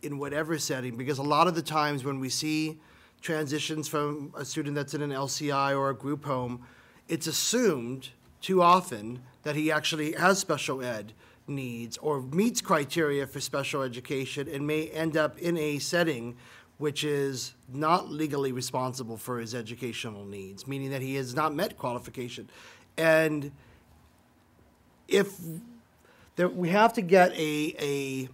in whatever setting, because a lot of the times when we see transitions from a student that's in an LCI or a group home, it's assumed too often that he actually has special ed needs or meets criteria for special education and may end up in a setting which is not legally responsible for his educational needs, meaning that he has not met qualification. And we have to get a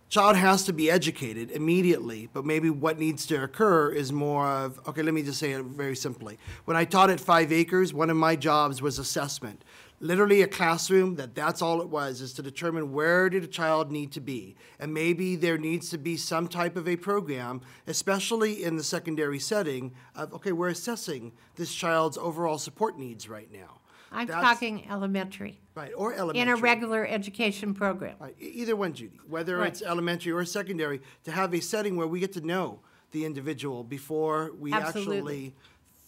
child has to be educated immediately, but maybe what needs to occur is more of, okay, let me just say it very simply. When I taught at 5 Acres, one of my jobs was assessment. Literally a classroom that's all it was, is to determine where did a child need to be. And maybe there needs to be some type of a program, especially in the secondary setting, of, okay, we're assessing this child's overall support needs right now. I'm talking elementary. Right, or elementary. In a regular education program. Right, either one, Judy, whether Right. it's elementary or secondary, to have a setting where we get to know the individual before we Absolutely. actually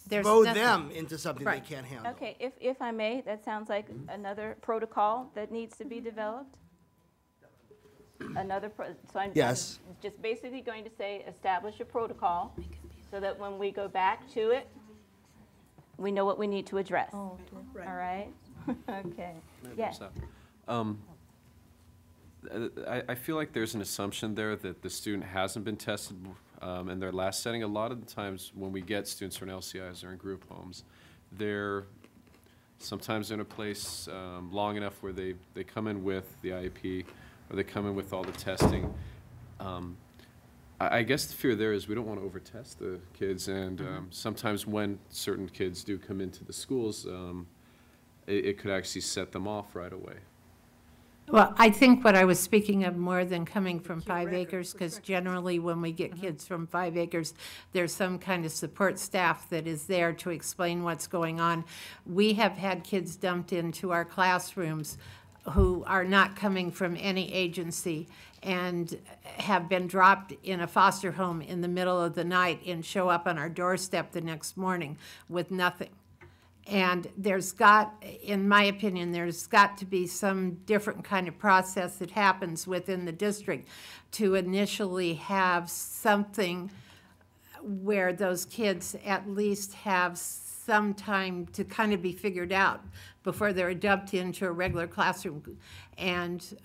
There's throw nothing- them into something Right. they can't handle. Okay, if I may, that sounds like another protocol that needs to be developed? So I'm Yes. just basically going to say, establish a protocol so that when we go back to it, we know what we need to address. All right? Okay. Yes. I feel like there's an assumption there that the student hasn't been tested in their last setting. A lot of the times when we get students from LCIs or in group homes, they're sometimes in a place long enough where they come in with the IEP or they come in with all the testing. I guess the fear there is we don't want to over-test the kids, and sometimes when certain kids do come into the schools, it could actually set them off right away. Well, I think what I was speaking of more than coming from 5 acres, because generally when we get kids from 5 acres, there's some kind of support staff that is there to explain what's going on. We have had kids dumped into our classrooms who are not coming from any agency and have been dropped in a foster home in the middle of the night and show up on our doorstep the next morning with nothing. And there's got, in my opinion, there's got to be some different kind of process that happens within the district to initially have something where those kids at least have some time to kind of be figured out before they're dumped into a regular classroom and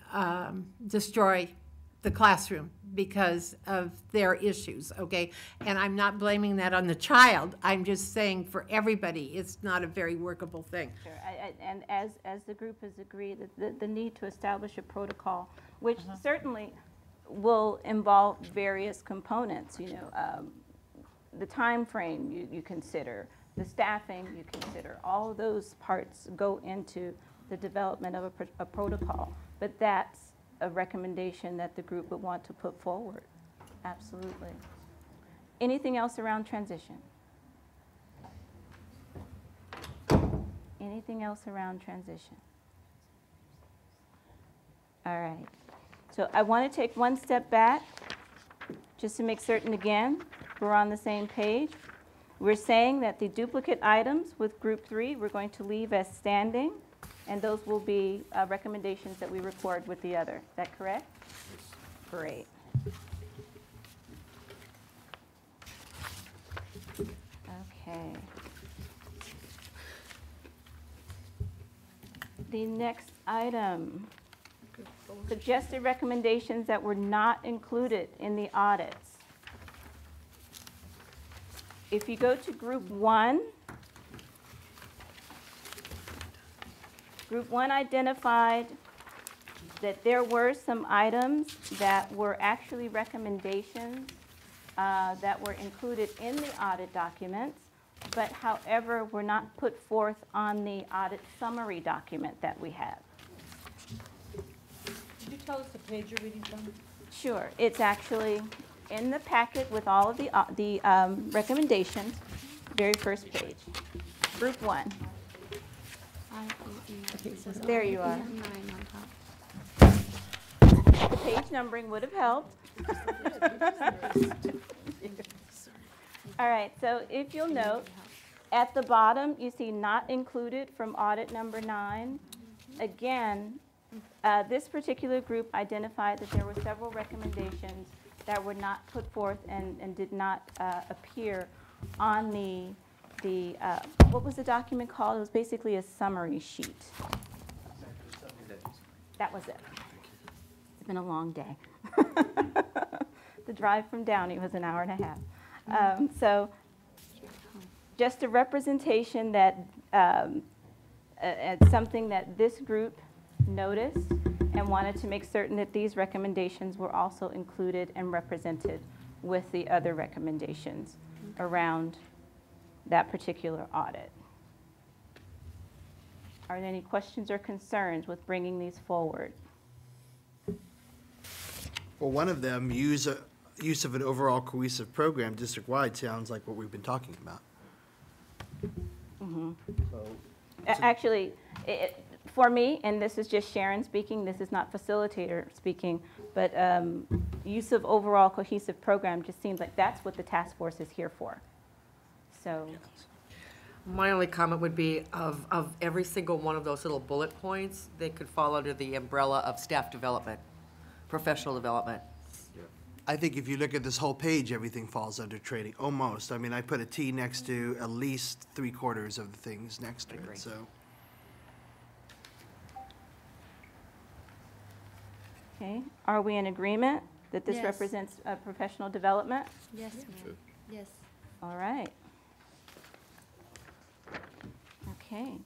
destroy the classroom because of their issues, okay? And I'm not blaming that on the child. I'm just saying for everybody, it's not a very workable thing. Sure. And as the group has agreed, that the need to establish a protocol, which certainly will involve various components, you know, the time frame you consider, the staffing you consider, all of those parts go into the development of a protocol. But that's a recommendation that the group would want to put forward. Absolutely. Anything else around transition? Anything else around transition? All right. So I want to take one step back just to make certain, again, we're on the same page. We're saying that the duplicate items with group 3 we're going to leave as standing, and those will be recommendations that we record with the other. Is that correct? Great. Okay. The next item, suggested recommendations that were not included in the audits. If you go to group 1, Group 1 identified that there were some items that were actually recommendations that were included in the audit documents, but however were not put forth on the audit summary document that we have. Could you tell us the page you're reading from? Sure. It's actually in the packet with all of the recommendations, very first page. Group 1. There you are. The page numbering would have helped. All right, so if you'll note, at the bottom, you see not included from audit number 9. Again, this particular group identified that there were several recommendations that were not put forth and did not appear on the what was the document called? It was basically a summary sheet. That was it. It's been a long day. The drive from Downey was an hour and a half. So just a representation that it's something that this group noticed and wanted to make certain that these recommendations were also included and represented with the other recommendations around that particular audit. Are there any questions or concerns with bringing these forward? Well, one of them, use of an overall cohesive program district-wide, sounds like what we've been talking about. Mm-hmm. So, Actually, for me, and this is just Sharon speaking, this is not facilitator speaking, but use of overall cohesive program just seems like that's what the task force is here for. So, my only comment would be of every single one of those little bullet points, they could fall under the umbrella of staff development, professional development. I think if you look at this whole page, everything falls under training, almost. I mean, I put a T next to at least 3/4 of the things next to it, so. okay, are we in agreement that this Yes. represents professional development? Yes, ma'am. Yes. All right. Okay.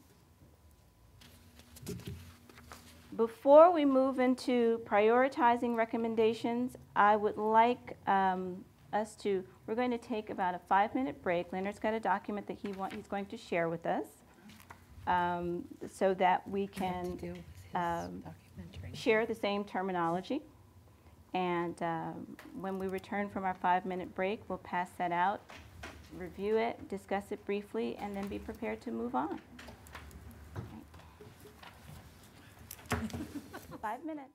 Before we move into prioritizing recommendations, I would like us to, we're going to take about a 5-minute break. Leonard's got a document that he's going to share with us so that we can share the same terminology. And when we return from our 5-minute break, we'll pass that out, review it, discuss it briefly, and then be prepared to move on. 5 minutes.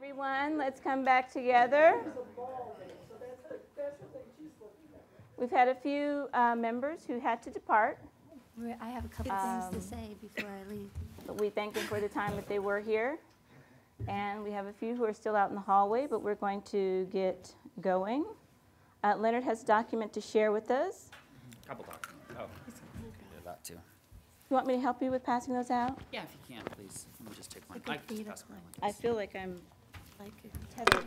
Everyone, let's come back together. We've had a few members who had to depart. I have a couple things to say before I leave. But we thank them for the time that they were here. And we have a few who are still out in the hallway, but we're going to get going. Leonard has a document to share with us. Couple documents. Oh, yeah, that too. You want me to help you with passing those out? Yeah, if you can, please. Let me just take one. It's a good I can data pass mine. I feel like I'm Like tethered.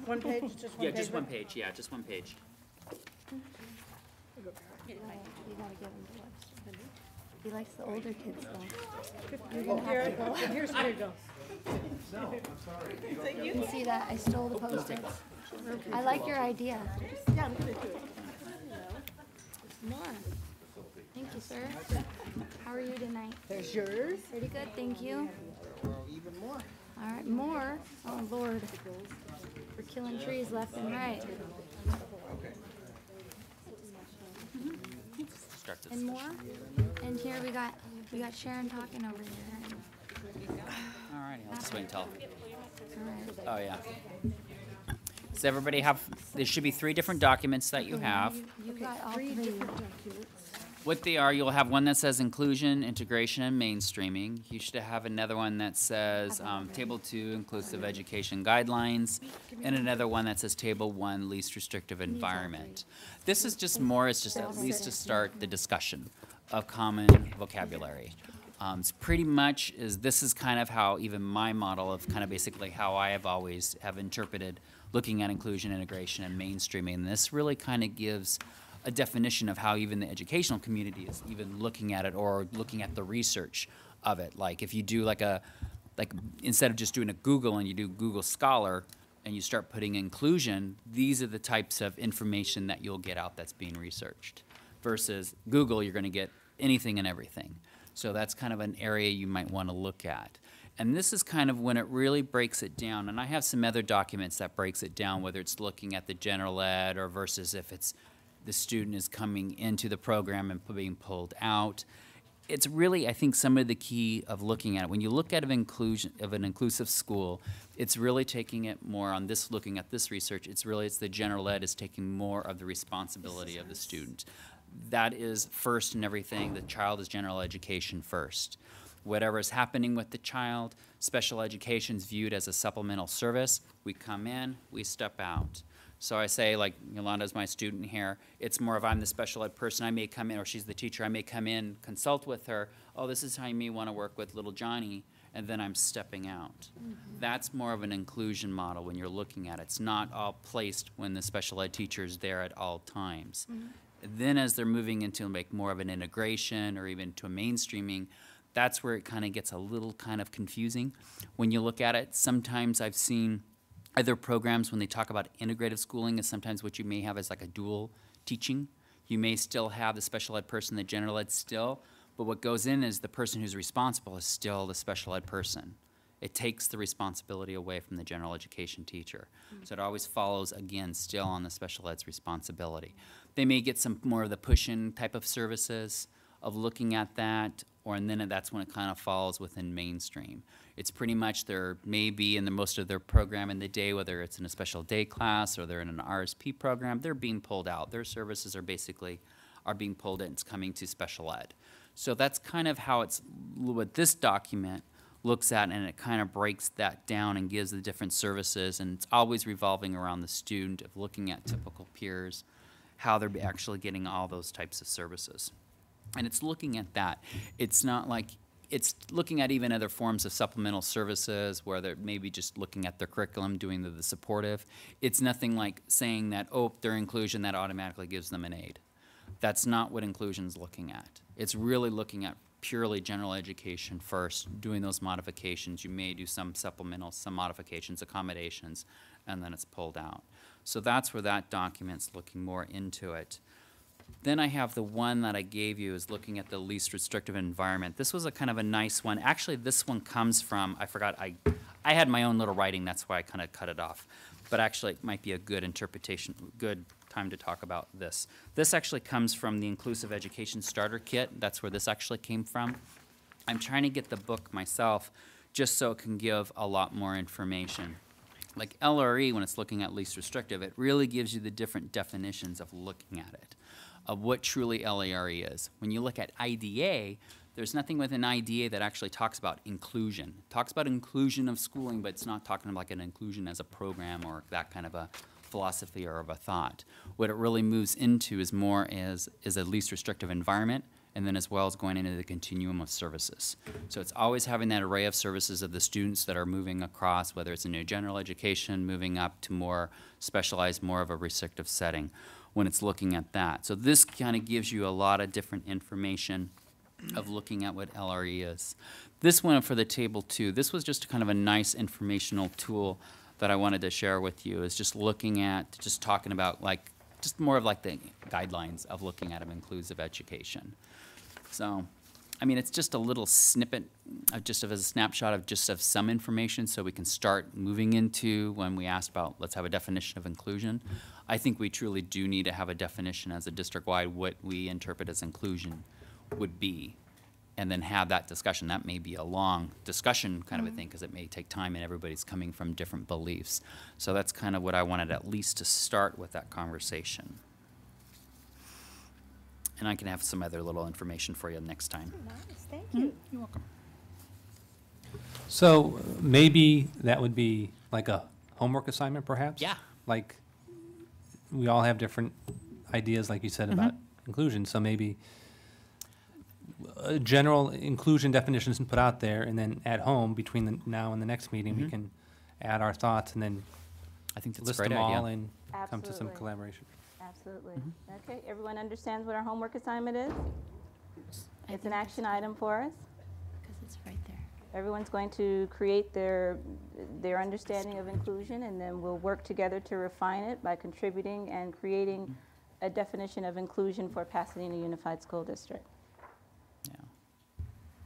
One page, just one page? Yeah, just one page. Yeah, just one page. You gotta give him to Webster. He likes the older kids though. You're gonna have to go. Here's where it goes. You can see that, I stole the Post-its. I like your idea. Yeah, I'm gonna do it. More. Thank you, sir. How are you tonight? There's yours. Pretty good, thank you. Even more. All right, more? Oh, Lord. We're killing trees left and right. Start this And more? And here we got Sharon talking over here. All righty, I'll just wait until. All right. Oh, yeah. Does everybody have, there should be 3 different documents that you have. You got all three. What they are, you'll have one that says inclusion, integration, and mainstreaming. You should have another one that says Table 2, inclusive education guidelines, and another one that says Table 1, least restrictive environment. This is just more, it's just at least to start the discussion of common vocabulary. It's pretty much this is kind of how even my model of kind of basically how I have always have interpreted looking at inclusion, integration, and mainstreaming. And this really kind of gives a definition of how even the educational community is even looking at it or looking at the research of it. Like if you do like instead of just doing a Google and you do Google Scholar and you start putting inclusion, these are the types of information that you'll get out that's being researched. Versus Google, you're going to get anything and everything. So that's kind of an area you might want to look at. And this is kind of when it really breaks it down. And I have some other documents that breaks it down, whether it's looking at the general ed or versus if it's the student is coming into the program and being pulled out. It's really, I think, some of the key of looking at it. When you look at an inclusive school, it's really taking it more on this, looking at this research, it's the general ed is taking more of the responsibility of the student. That is first in everything. The child is general education first. Whatever is happening with the child, special education is viewed as a supplemental service. We come in, we step out. So I say, like Yolanda's my student here, it's more of I'm the special ed person, I may come in, or she's the teacher, I may come in, consult with her, oh, this is how you may want to work with little Johnny, and then I'm stepping out. That's more of an inclusion model when you're looking at it. It's not all placed when the special ed teacher is there at all times. Then as they're moving into like more of an integration or even to a mainstreaming, that's where it kind of gets a little kind of confusing. When you look at it, sometimes I've seen other programs when they talk about integrative schooling is sometimes what you may have as like a dual teaching. You may still have the special ed person, the general ed still, but what goes in is the person who's responsible is still the special ed person. It takes the responsibility away from the general education teacher. So it always follows, again, still on the special ed's responsibility. They may get some more of the push-in type of services of looking at that, and then that's when it kind of falls within mainstream. It's pretty much there may be in most of their program in the day, whether it's in a special day class or they're in an RSP program, they're being pulled out. Their services are being pulled in. It's coming to special ed. So that's kind of how it's what this document looks at, and it kind of breaks that down and gives the different services, and it's always revolving around the student of looking at typical peers, how they're actually getting all those types of services. And it's looking at that. It's not like it's looking at even other forms of supplemental services where they're maybe just looking at their curriculum, doing the supportive. It's nothing like saying that, oh, they're inclusion, that automatically gives them an aid. That's not what inclusion's looking at. It's really looking at purely general education first, doing those modifications. You may do some supplemental, some modifications, accommodations, and then it's pulled out. So that's where that document's looking more into it. Then I have the one that I gave you is looking at the least restrictive environment. This was a kind of a nice one. Actually, this one comes from, I forgot, I had my own little writing, that's why I kind of cut it off. But actually, it might be a good interpretation, good time to talk about this. This actually comes from the Inclusive Education Starter Kit. That's where this actually came from. I'm trying to get the book myself just so it can give a lot more information. Like LRE, when it's looking at least restrictive, it really gives you the different definitions of looking at it, of what truly LARE is. When you look at IDA, there's nothing within IDA that actually talks about inclusion. It talks about inclusion of schooling, but it's not talking about like an inclusion as a program or that kind of a philosophy or of a thought. What it really moves into is more as a least restrictive environment, and then as well as going into the continuum of services. So it's always having that array of services of the students that are moving across, whether it's in a general education, moving up to more specialized, more of a restrictive setting when it's looking at that. So this kind of gives you a lot of different information of looking at what LRE is. This one for the table two, this was just kind of a nice informational tool that I wanted to share with you, is just looking at, just talking about like, just more of like the guidelines of looking at inclusive education. So, I mean, it's just a little snippet of just of a snapshot of just of some information so we can start moving into when we asked about, let's have a definition of inclusion. I think we truly do need to have a definition as a district-wide what we interpret as inclusion would be, and then have that discussion. That may be a long discussion kind of a thing because it may take time and everybody's coming from different beliefs. So that's kind of what I wanted at least to start with that conversation. And I can have some other little information for you next time. Nice, thank you. You're welcome. So maybe that would be like a homework assignment, perhaps? Yeah. Like, we all have different ideas, like you said, about inclusion. So maybe general inclusion definitions put out there, and then at home, between the now and the next meeting, we can add our thoughts and then I think that's list a great them all idea. and come to some Absolutely. collaboration. Absolutely. Okay, everyone understands what our homework assignment is? It's an action item for us. Because it's right there. Everyone's going to create their understanding of inclusion, and then we'll work together to refine it by contributing and creating a definition of inclusion for Pasadena Unified School District. Yeah.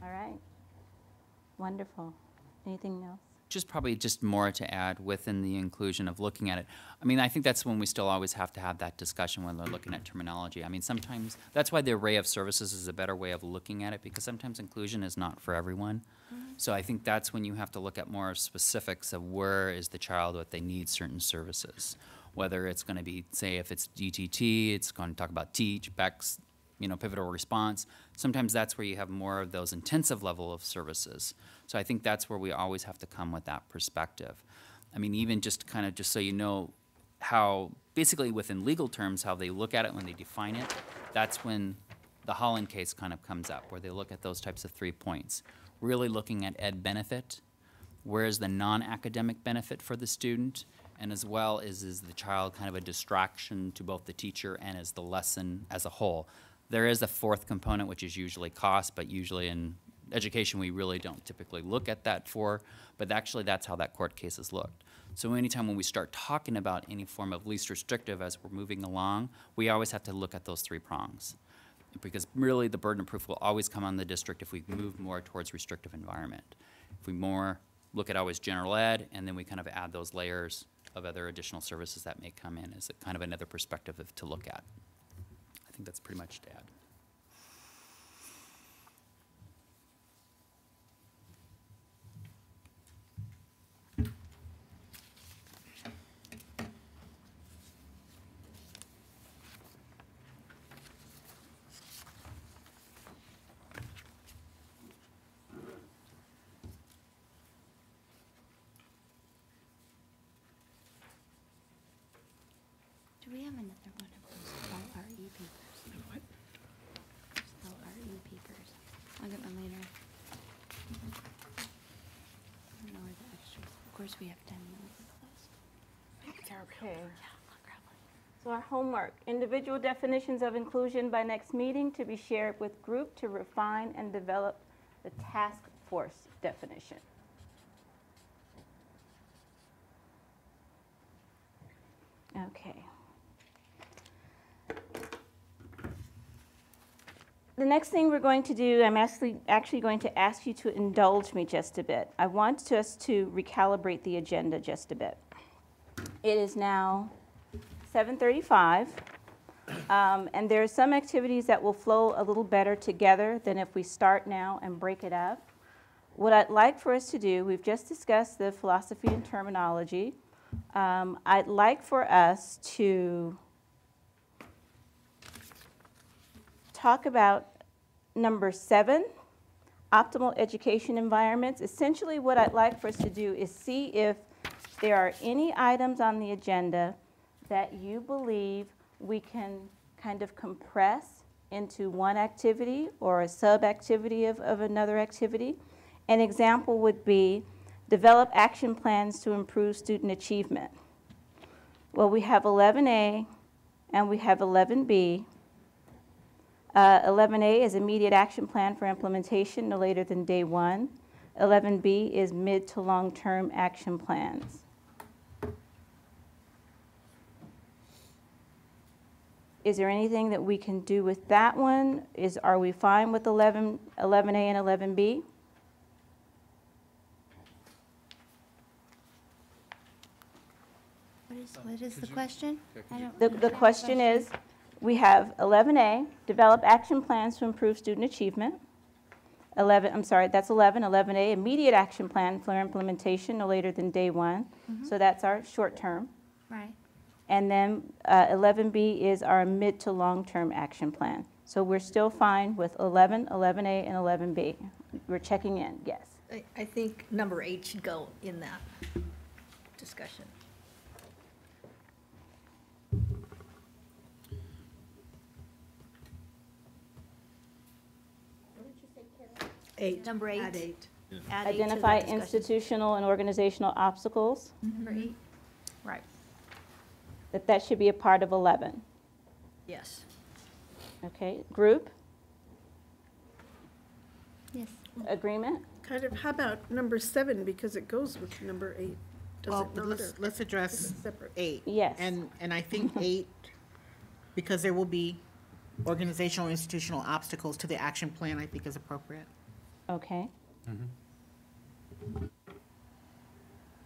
All right. Wonderful. Anything else? Just probably just more to add within the inclusion of looking at it. I mean, I think that's when we still always have to have that discussion when we're looking at terminology. I mean, sometimes that's why the array of services is a better way of looking at it, because sometimes inclusion is not for everyone. So I think that's when you have to look at more specifics of where is the child, what they need certain services. Whether it's going to be, say, if it's DTT, it's going to talk about teach, BECS, you know, pivotal response. Sometimes that's where you have more of those intensive level of services. So I think that's where we always have to come with that perspective. I mean, even just kind of just so you know how, basically within legal terms, how they look at it when they define it, that's when the Holland case kind of comes up, where they look at those types of 3 points. Really looking at ed benefit, where is the non-academic benefit for the student, and as well is the child kind of a distraction to both the teacher and as the lesson as a whole. There is a fourth component, which is usually cost, but usually in education we really don't typically look at that for, but actually that's how that court case is looked. So anytime when we start talking about any form of least restrictive as we're moving along, we always have to look at those 3 prongs. Because really the burden of proof will always come on the district if we move more towards restrictive environment. If we more look at always general ed, and then we kind of add those layers of other additional services that may come in as a kind of another perspective to look at. I think that's pretty much to add. Do we have another one of those LRE papers? What? LRE papers. I'll get one later. course, we have 10 minutes. Okay. So our homework, individual definitions of inclusion by next meeting to be shared with group to refine and develop the task force definition. Okay. The next thing we're going to do, I'm actually going to ask you to indulge me just a bit. I want us to recalibrate the agenda just a bit. It is now 7:35, and there are some activities that will flow a little better together than if we start now and break it up. What I'd like for us to do, we've just discussed the philosophy and terminology. I'd like for us to talk about number 7, optimal education environments. Essentially, what I'd like for us to do is see if there are any items on the agenda that you believe we can kind of compress into one activity or a sub-activity of another activity. An example would be develop action plans to improve student achievement. Well, we have 11A and we have 11B. 11A is immediate action plan for implementation no later than day 1. 11B is mid to long-term action plans. Is there anything that we can do with that one? Are we fine with 11A and 11B? What is the question? The question is, we have 11A, develop action plans to improve student achievement. 11A, immediate action plan for implementation no later than day 1. So that's our short term. Right. And then 11B is our mid to long-term action plan. So we're still fine with 11, 11A, and 11B. We're checking in, yes. I think number 8 should go in that discussion. Number 8. Add 8. Add 8 to Identify that discussion. institutional and organizational obstacles. Number 8. Right. That should be a part of 11. Yes. Okay, group, Yes. agreement? Kind of, how about number 7, because it goes with number 8? Does Well, it but not, or let's address is it separate? 8. Yes. And I think 8, because there will be organizational, institutional obstacles to the action plan, I think is appropriate. Okay.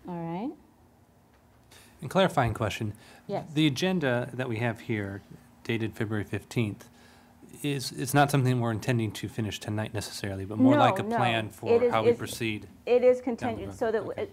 All right. And clarifying question. Yes. The agenda that we have here, dated February 15th, is not something we're intending to finish tonight necessarily, but more like a plan It for is- how we it's- proceed. It is down the contingent, road. so that Okay.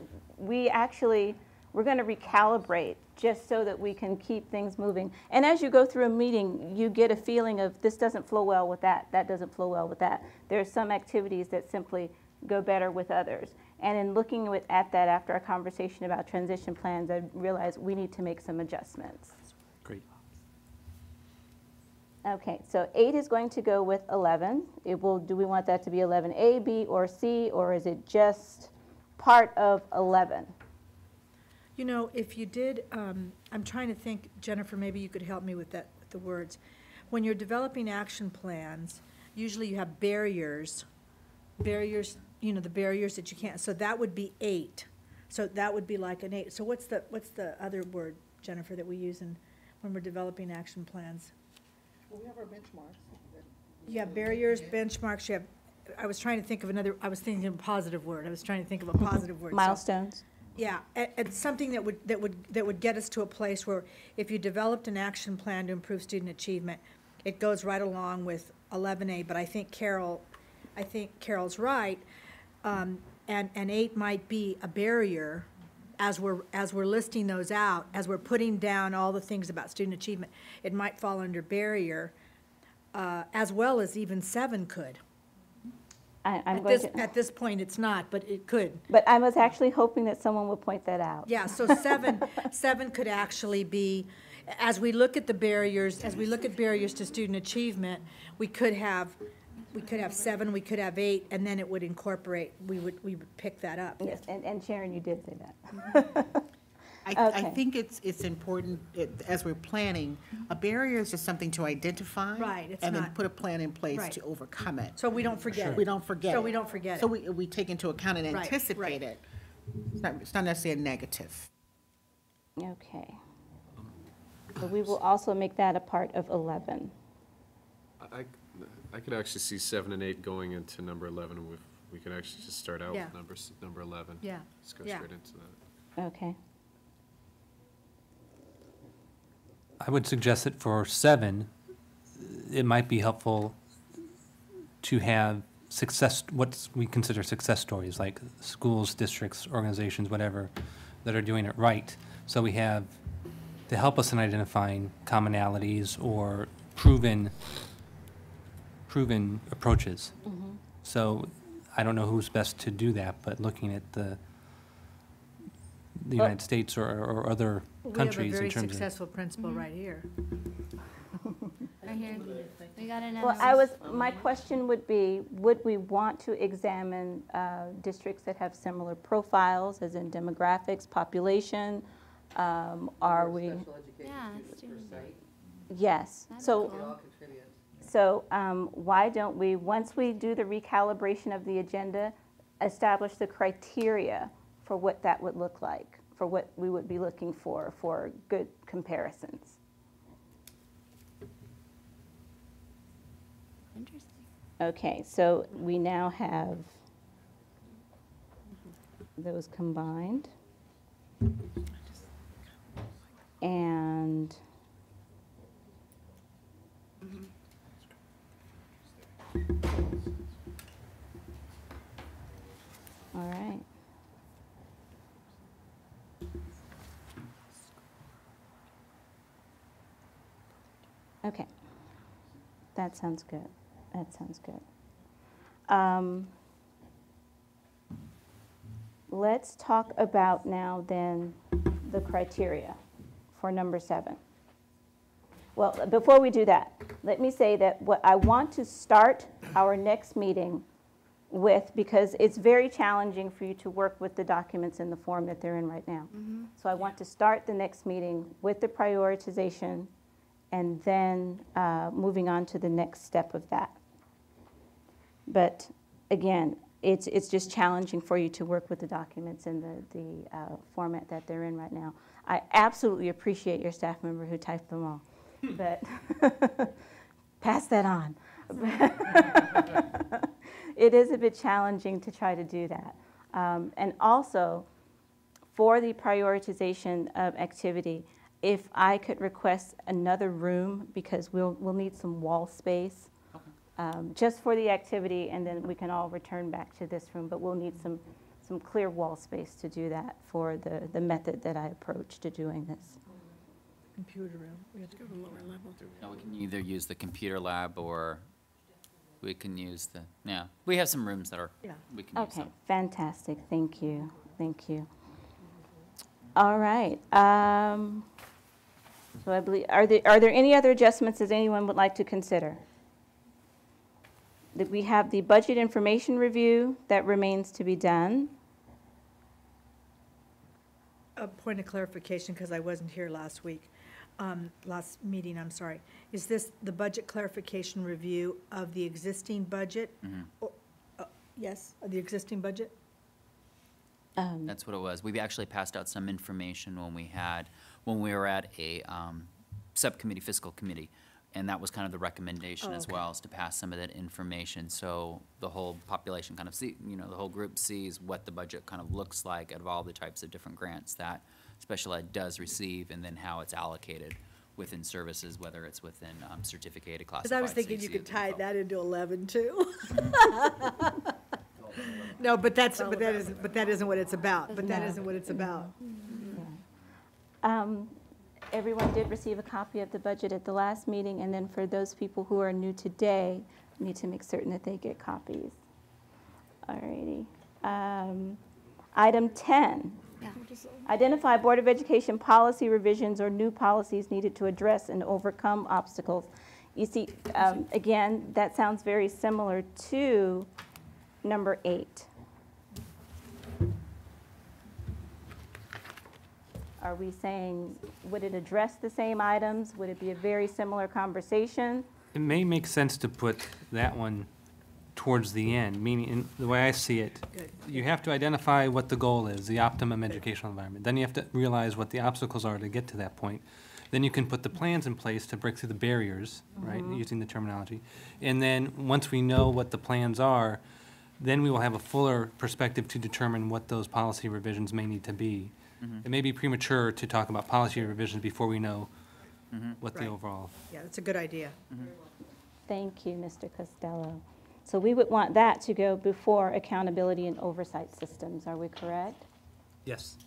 we're going to recalibrate just so that we can keep things moving. And as you go through a meeting, you get a feeling of this doesn't flow well with that doesn't flow well with that. There are some activities that simply go better with others. And in looking at that after our conversation about transition plans, I realized we need to make some adjustments. Great. Okay, so 8 is going to go with 11. Do we want that to be 11A, B, or C, or is it just part of 11? You know, if you did, I'm trying to think, Jennifer, maybe you could help me with that, with the words. When you're developing action plans, usually you have barriers, you know, the barriers that you can't, so that would be 8. So that would be like an 8. So what's the other word, Jennifer, that we use when we're developing action plans? Well, we have our benchmarks. You have barriers, benchmarks, I was trying to think of I was thinking of a positive word. I was trying to think of a positive word. So- Milestones? Yeah, and something that would get us to a place where if you developed an action plan to improve student achievement, it goes right along with 11A, but I think Carol's right, and 8 might be a barrier as we're listing those out, as we're putting down all the things about student achievement. It might fall under barrier, as well as even 7 could. At this point, it's not, but it could. But I was actually hoping that someone would point that out. Yeah, so 7 could actually be, as we look at the barriers, as we look at barriers to student achievement, we could have we could have 7, we could have 8, and then it would incorporate, we would pick that up. Yes, and Sharon, you did say that. I Okay. think it's important, as we're planning, a barrier is just something to identify. Right, it's And then not- put a plan in place Right. to overcome it. So we don't forget it. We don't forget it. So we don't forget So it. we take into account and Right, anticipate right. it. It's not necessarily a negative. Okay. So we will also make that a part of 11. I could actually see 7 and 8 going into number 11, and we could actually just start out Yeah. with number 11. Yeah. Let's go Yeah. straight into that. Okay. I would suggest that for 7, it might be helpful to have what we consider success stories, like schools, districts, organizations, whatever, that are doing it right. So we have, to help us in identifying commonalities or proven approaches. So I don't know who's best to do that, but looking at the United States or other countries in We have a very terms of. successful principal right here. Right here. We got Well, my question would be, would we want to examine districts that have similar profiles, as in demographics, population? Are we? Yeah, let's do it. Yes. So why don't we, once we do the recalibration of the agenda, establish the criteria for what that would look like, for what we would be looking for good comparisons? Interesting. Okay, so we now have those combined. And all right. Okay. That sounds good. That sounds good. Let's talk about now then the criteria for number 7. Well, before we do that, let me say that what I want to start our next meeting with, because it's very challenging for you to work with the documents in the form that they're in right now. So I want to start the next meeting with the prioritization and then moving on to the next step of that. But again, it's just challenging for you to work with the documents in the format that they're in right now. I absolutely appreciate your staff member who typed them all, but pass that on. It is a bit challenging to try to do that. And also, for the prioritization of activity, if I could request another room, because we'll need some wall space, just for the activity, and then we can all return back to this room, but we'll need some clear wall space to do that for the method that I approach to doing this. Computer room, we have to go to lower level. No, we can either use the computer lab or we can use we have some rooms that are, we can use Okay, them. fantastic, thank you, thank you. All right, so I believe, are there any other adjustments that anyone would like to consider? That we have the budget information review that remains to be done. A point of clarification, because I wasn't here last week, last meeting, I'm sorry. Is this the budget clarification review of the existing budget? Or- Yes, of the existing budget? That's what it was. We actually passed out some information when we were at a subcommittee, fiscal committee, and that was kind of the recommendation as well, is to pass some of that information, so the whole population kind of the whole group sees what the budget kind of looks like out of all the types of different grants that special ed does receive, and then how it's allocated within services, whether it's within certificated, classified. Because I was thinking you CC, could tie info. that into 11 too. No, but that isn't what it's about, but that isn't what it's about. Everyone did receive a copy of the budget at the last meeting, and then for those people who are new today, we need to make certain that they get copies. All righty. Item 10. Identify Board of Education policy revisions or new policies needed to address and overcome obstacles You see, again, that sounds very similar to number 8. Are we saying, would it address the same items? Would it be a very similar conversation? It may make sense to put that one towards the end, meaning, in the way I see it, you have to identify what the goal is, the optimum educational environment. Then you have to realize what the obstacles are to get to that point. Then you can put the plans in place to break through the barriers, right, using the terminology. And then, once we know what the plans are, then we will have a fuller perspective to determine what those policy revisions may need to be. It may be premature to talk about policy revisions before we know what the Right. overall. Yeah, that's a good idea. Thank you, Mr. Costello. So we would want that to go before accountability and oversight systems, are we correct? Yes.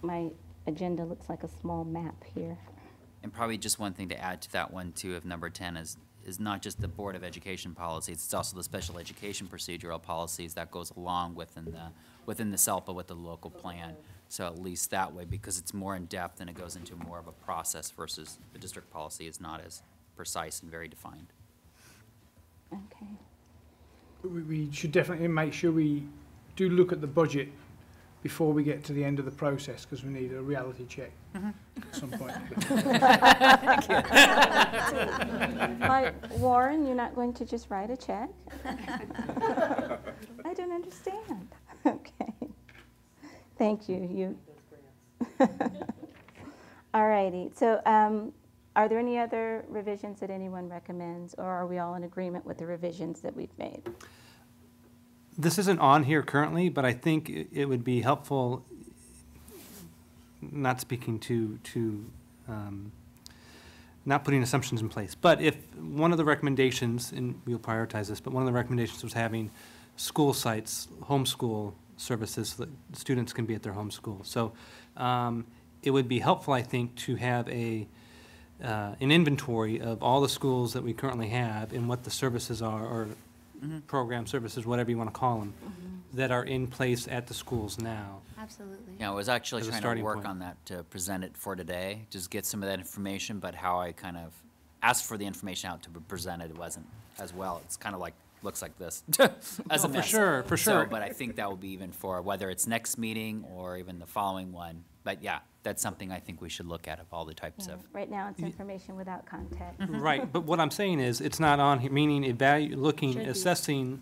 My agenda looks like a small map here. And probably just one thing to add to that one too, of number 10 is not just the Board of Education policies, it's also the special education procedural policies that goes along within the SELPA with the local plan. So at least that way, because it's more in-depth and it goes into more of a process versus the district policy is not as precise and very defined. Okay. We should definitely make sure we do look at the budget before we get to the end of the process, because we need a reality check at some point. Why, Warren, you're not going to just write a check? I don't understand. Okay. Thank you. All righty. So are there any other revisions that anyone recommends, or are we all in agreement with the revisions that we've made? This isn't on here currently, but I think it would be helpful, not speaking to not putting assumptions in place, but if one of the recommendations, and we'll prioritize this, but one of the recommendations was having school sites, homeschool services, so that students can be at their home school. So it would be helpful, I think, to have an inventory of all the schools that we currently have and what the services are, or program services, whatever you want to call them, that are in place at the schools now. Absolutely. Yeah, I was actually As a trying to starting work point. on that to present it for today, just get some of that information, but how I kind of asked for the information out to be presented wasn't as well. It's kind of like, looks like this, as a Oh, for mess. sure, for sure. So, but I think that will be even for whether it's next meeting or even the following one. But yeah, that's something I think we should look at of all the types Yeah, of. right now, it's information without context. Right, but what I'm saying is, it's not on here, meaning assessing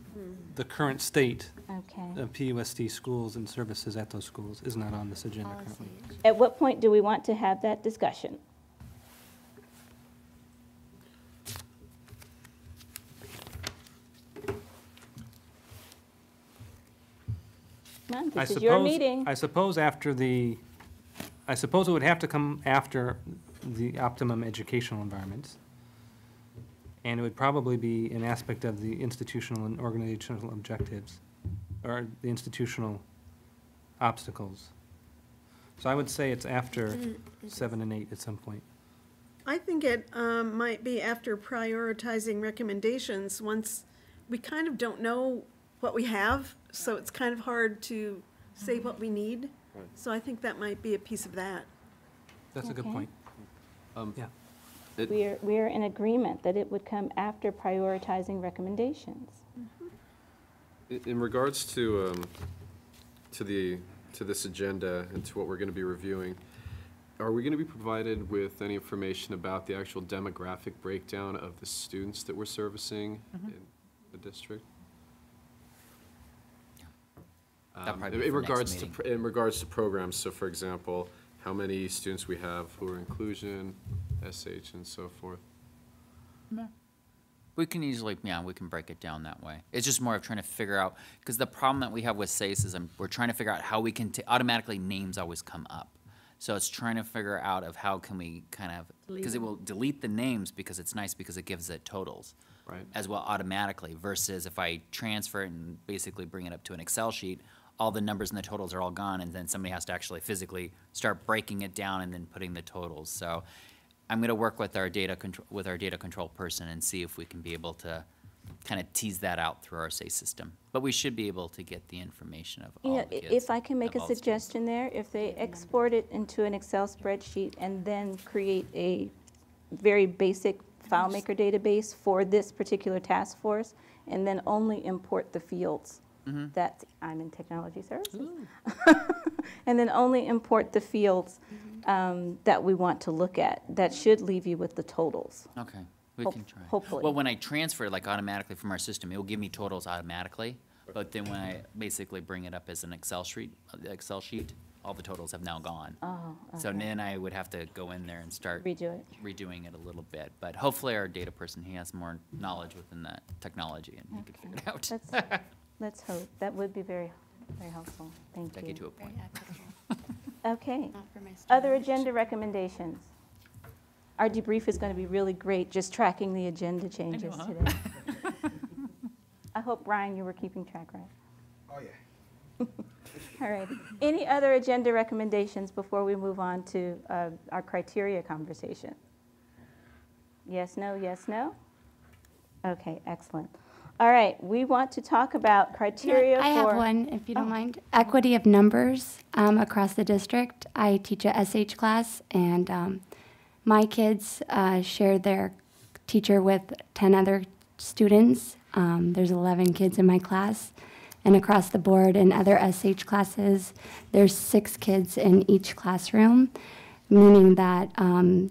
the current state Okay. of PUSD schools and services at those schools is not on this agenda currently. At what point do we want to have that discussion? Come on, this is your meeting. I suppose it would have to come after the optimum educational environments. And it would probably be an aspect of the institutional and organizational objectives, or the institutional obstacles. So I would say it's after 7 and 8 at some point. I think it might be after prioritizing recommendations, once we kind of don't know what we have, so it's kind of hard to say what we need. Right. So I think that might be a piece of that. That's a good Okay. point. Yeah. We're in agreement that it would come after prioritizing recommendations. In regards to this agenda and to what we're going to be reviewing, are we going to be provided with any information about the actual demographic breakdown of the students that we're servicing in the district? That'd probably be In for next regards meeting. in regards to programs, so for example, how many students we have who are inclusion, SH, and so forth. We can easily, yeah, we can break it down that way. It's just more of trying to figure out, because the problem that we have with SACE is we're trying to figure out how we can, automatically names always come up. So it's trying to figure out of how can we kind of, because it will delete the names because it's nice because it gives it totals. Right. As well automatically, versus if I transfer it and basically bring it up to an Excel sheet, all the numbers and the totals are all gone, and then somebody has to actually physically start breaking it down and then putting the totals. So I'm going to work with our data control person and see if we can be able to kind of tease that out through our SAY system. But we should be able to get the information of You all know, the kids. if I can make of a all the students. suggestion there, if they export it into an Excel spreadsheet and then create a very basic FileMaker database for this particular task force, and then only import the fields. That's, I'm in technology services. And then only import the fields that we want to look at. That should leave you with the totals. Okay, we can try. Hopefully. Well, when I transfer it, like automatically from our system, it will give me totals automatically. But then when I basically bring it up as an Excel sheet, all the totals have now gone. Oh, So okay. then I would have to go in there and start redoing it a little bit. But hopefully our data person, he has more knowledge within that technology and he can figure it out. Let's hope. That would be very, very helpful. Thank Take you. you to a point. Okay. Not for my Other agenda recommendations? Our debrief is going to be really great, just tracking the agenda changes huh? today. I hope, Brian, you were keeping track, right? Oh, yeah. All right. Any other agenda recommendations before we move on to our criteria conversation? Yes, no, yes, no? Okay, excellent. All right, we want to talk about criteria I for... have one, if you don't mind. Equity of numbers across the district. I teach a SH class, and my kids share their teacher with 10 other students. There's 11 kids in my class. And across the board in other SH classes, there's 6 kids in each classroom, meaning that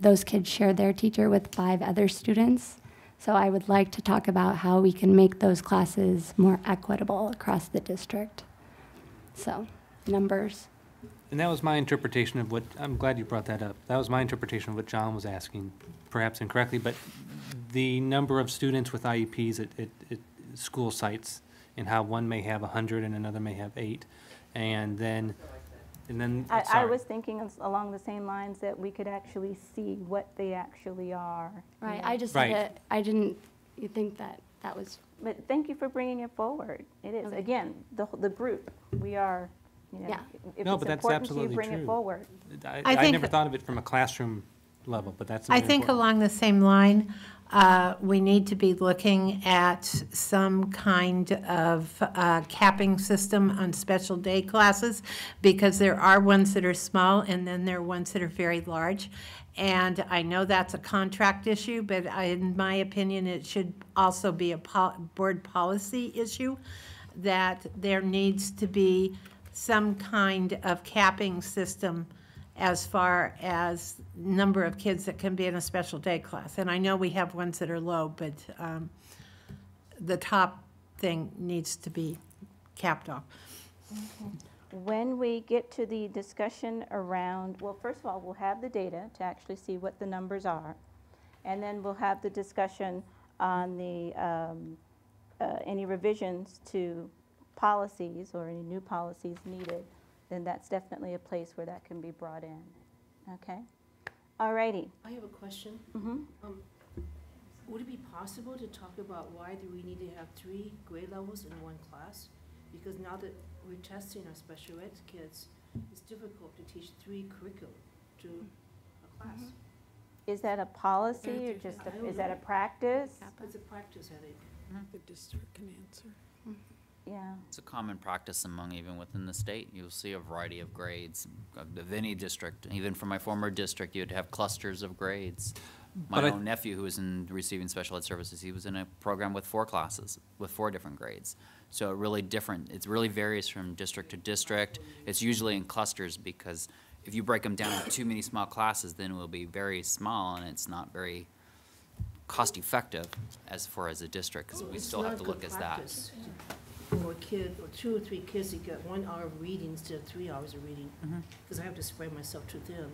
those kids share their teacher with 5 other students. So I would like to talk about how we can make those classes more equitable across the district. So, numbers. And that was my interpretation of what, I'm glad you brought that up. That was my interpretation of what John was asking, perhaps incorrectly, but the number of students with IEPs at school sites and how one may have 100 and another may have 8. And then I sorry. was thinking along the same lines that we could actually see what they actually are. Right, Yeah. I just Right. said it, I didn't think that that was, But thank you for bringing it forward. It is, Okay. again, the group, we are, you know, Yeah. if No, it's but that's important to you, absolutely bring it true. forward. I think- never thought of it from a classroom level, but that's I very think important. along the same line, we need to be looking at some kind of capping system on special day classes, because there are ones that are small and then there are ones that are very large. And I know that's a contract issue, but in my opinion, it should also be a board policy issue, that there needs to be some kind of capping system as far as number of kids that can be in a special day class. And I know we have ones that are low, but the top thing needs to be capped off. When we get to the discussion around, well, first of all, we'll have the data to actually see what the numbers are. And then we'll have the discussion on the, any revisions to policies or any new policies needed. Then that's definitely a place where that can be brought in. Okay? All righty. I have a question. Mm-hmm. Would it be possible to talk about why do we need to have 3 grade levels in one class? Because now that we're testing our special ed kids, it's difficult to teach 3 curriculum to a class. Is that a policy or just, is that a practice? It's a practice, I think. The district can answer. Yeah. It's a common practice among, even within the state. You'll see a variety of grades of any district. Even from my former district, you'd have clusters of grades. My But own nephew, who was in receiving special ed services, he was in a program with 4 classes, with 4 different grades. So it really varies from district to district. It's usually in clusters, because if you break them down into too many small classes, then it will be very small, and it's not very cost-effective as far as a district, because we still have to look as that. For a kid, or 2 or 3 kids, you get 1 hour of reading instead of 3 hours of reading, because I have to spread myself too thin.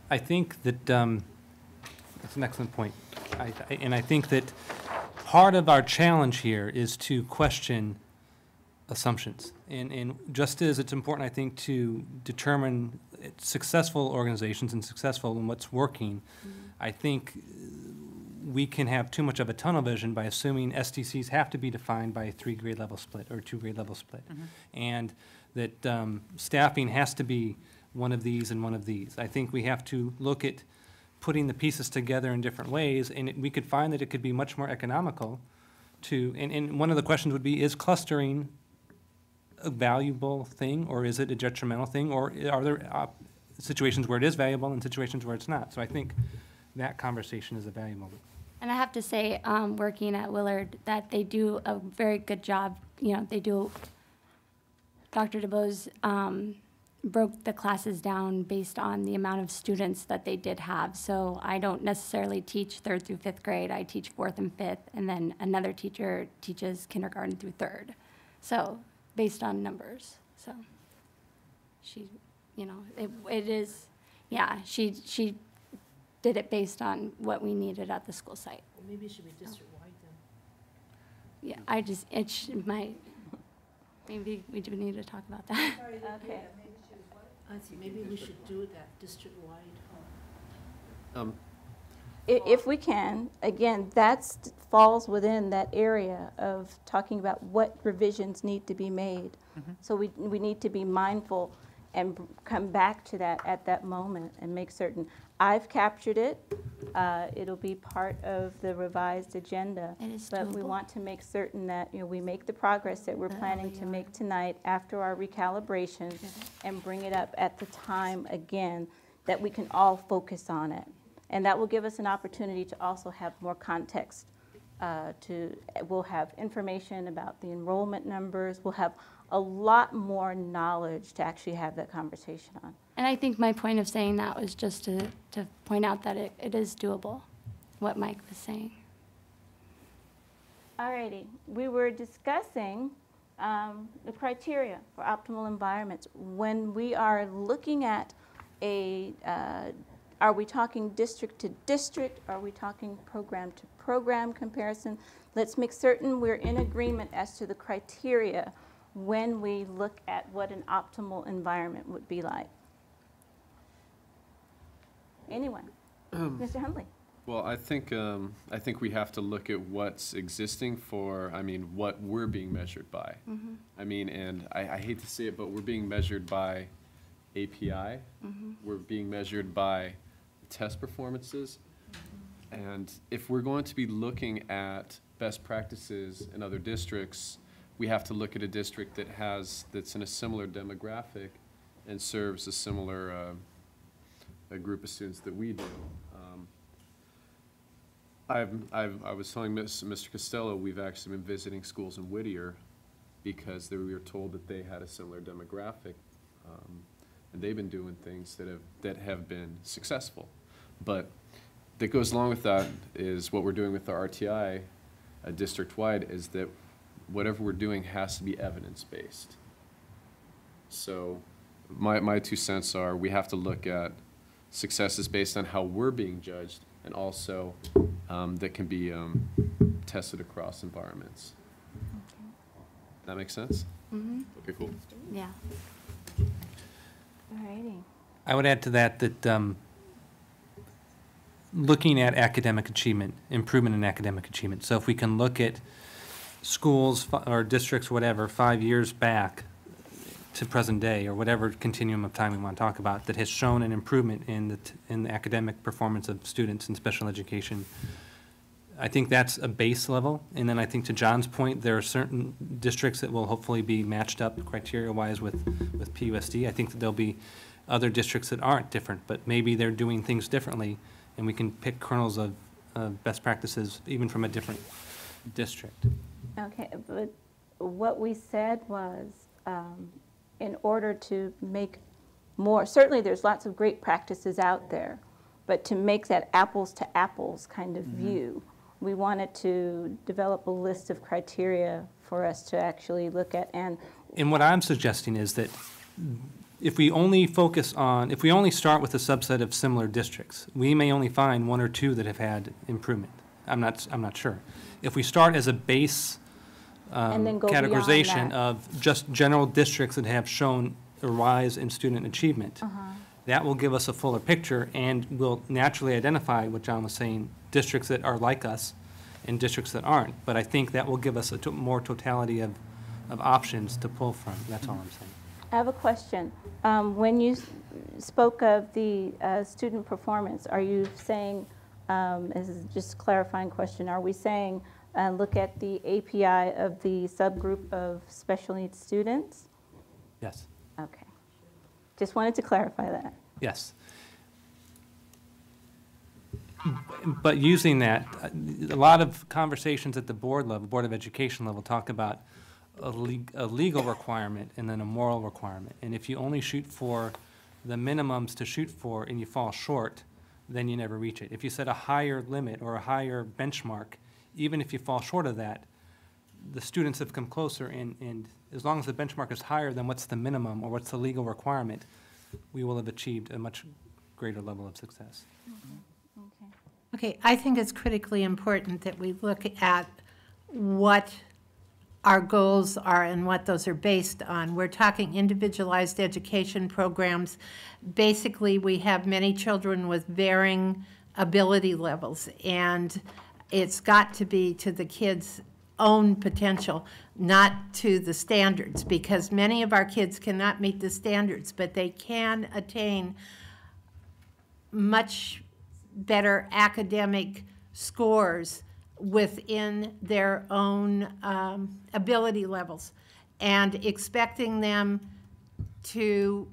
I think that, that's an excellent point. And I think that part of our challenge here is to question assumptions. And just as it's important, I think, to determine successful organizations and successful in what's working, I think we can have too much of a tunnel vision by assuming SDCs have to be defined by a 3 grade level split or 2 grade level split. And that staffing has to be one of these and one of these. I think we have to look at putting the pieces together in different ways, and we could find that it could be much more economical to, and one of the questions would be, is clustering a valuable thing, or is it a detrimental thing, or are there situations where it is valuable and situations where it's not? So I think that conversation is a valuable. And I have to say, working at Willard, that they do a very good job. You know, they do, Dr. DeBose broke the classes down based on the amount of students that they did have. So I don't necessarily teach 3rd through 5th grade. I teach 4th and 5th, and then another teacher teaches kindergarten through 3rd. So based on numbers. So she, you know, it is, yeah, she did it based on what we needed at the school site. Maybe it should be district-wide then. Yeah, it might, maybe we do need to talk about that. Okay. I see, maybe we should do that district-wide. If we can, again, that falls within that area of talking about what revisions need to be made. So we need to be mindful and come back to that at that moment and make certain. I've captured it. It'll be part of the revised agenda. But we want to make certain that, you know, we make the progress that we're planning to make tonight after our recalibration and bring it up at the time again that we can all focus on it. And that will give us an opportunity to also have more context. We'll have information about the enrollment numbers. We'll have a lot more knowledge to actually have that conversation on. And I think my point of saying that was just to point out that it is doable, what Mike was saying. Alrighty, we were discussing the criteria for optimal environments. When we are looking at are we talking district to district? Are we talking program to program comparison? Let's make certain we're in agreement as to the criteria when we look at what an optimal environment would be like. Anyone? Mr. Hundley? Well, I think we have to look at what's existing for, I mean, what we're being measured by. I mean, and I hate to say it, but we're being measured by API. We're being measured by test performances. And if we're going to be looking at best practices in other districts, we have to look at a district that's in a similar demographic and serves a similar a group of students that we do. I was telling Mr. Costello, we've actually been visiting schools in Whittier because we were told that they had a similar demographic, and they've been doing things that have been successful. But that goes along with that is what we're doing with the RTI district-wide is that whatever we're doing has to be evidence-based. So my 2 cents are we have to look at successes based on how we're being judged and also that can be tested across environments. That makes sense? Okay, cool. Yeah. Alrighty. I would add to that looking at academic achievement, improvement in academic achievement. So if we can look at schools or districts, whatever, 5 years back to present day, or whatever continuum of time we want to talk about, that has shown an improvement in the academic performance of students in special education, I think that's a base level. And then I think to John's point, there are certain districts that will hopefully be matched up criteria-wise with PUSD. I think that there'll be other districts that aren't different, but maybe they're doing things differently, and we can pick kernels of best practices even from a different district. Okay, but what we said was in order to make more, certainly there's lots of great practices out there, but to make that apples to apples kind of view, we wanted to develop a list of criteria for us to actually look at. And what I'm suggesting is that if we only if we only start with a subset of similar districts, we may only find 1 or 2 that have had improvement. I'm not sure. If we start as a base and then go categorization beyond that. of just general districts that have shown a rise in student achievement, that will give us a fuller picture and will naturally identify what John was saying, districts that are like us and districts that aren't. But I think that will give us a more totality of options to pull from. That's all I'm saying. I have a question. When you spoke of the student performance, are you saying, this is just a clarifying question, are we saying and look at the API of the subgroup of special needs students? Yes. Okay. Just wanted to clarify that. Yes. But using that, a lot of conversations at the board level, Board of Education level, talk about a legal requirement and then a moral requirement. And if you only shoot for the minimums to shoot for and you fall short, then you never reach it. If you set a higher limit or a higher benchmark, even if you fall short of that, the students have come closer, and as long as the benchmark is higher than what's the minimum or what's the legal requirement, we will have achieved a much greater level of success. Okay, I think it's critically important that we look at what our goals are and what those are based on. We're talking individualized education programs. Basically, we have many children with varying ability levels, and it's got to be to the kids' own potential, not to the standards, because many of our kids cannot meet the standards, but they can attain much better academic scores within their own ability levels. And expecting them to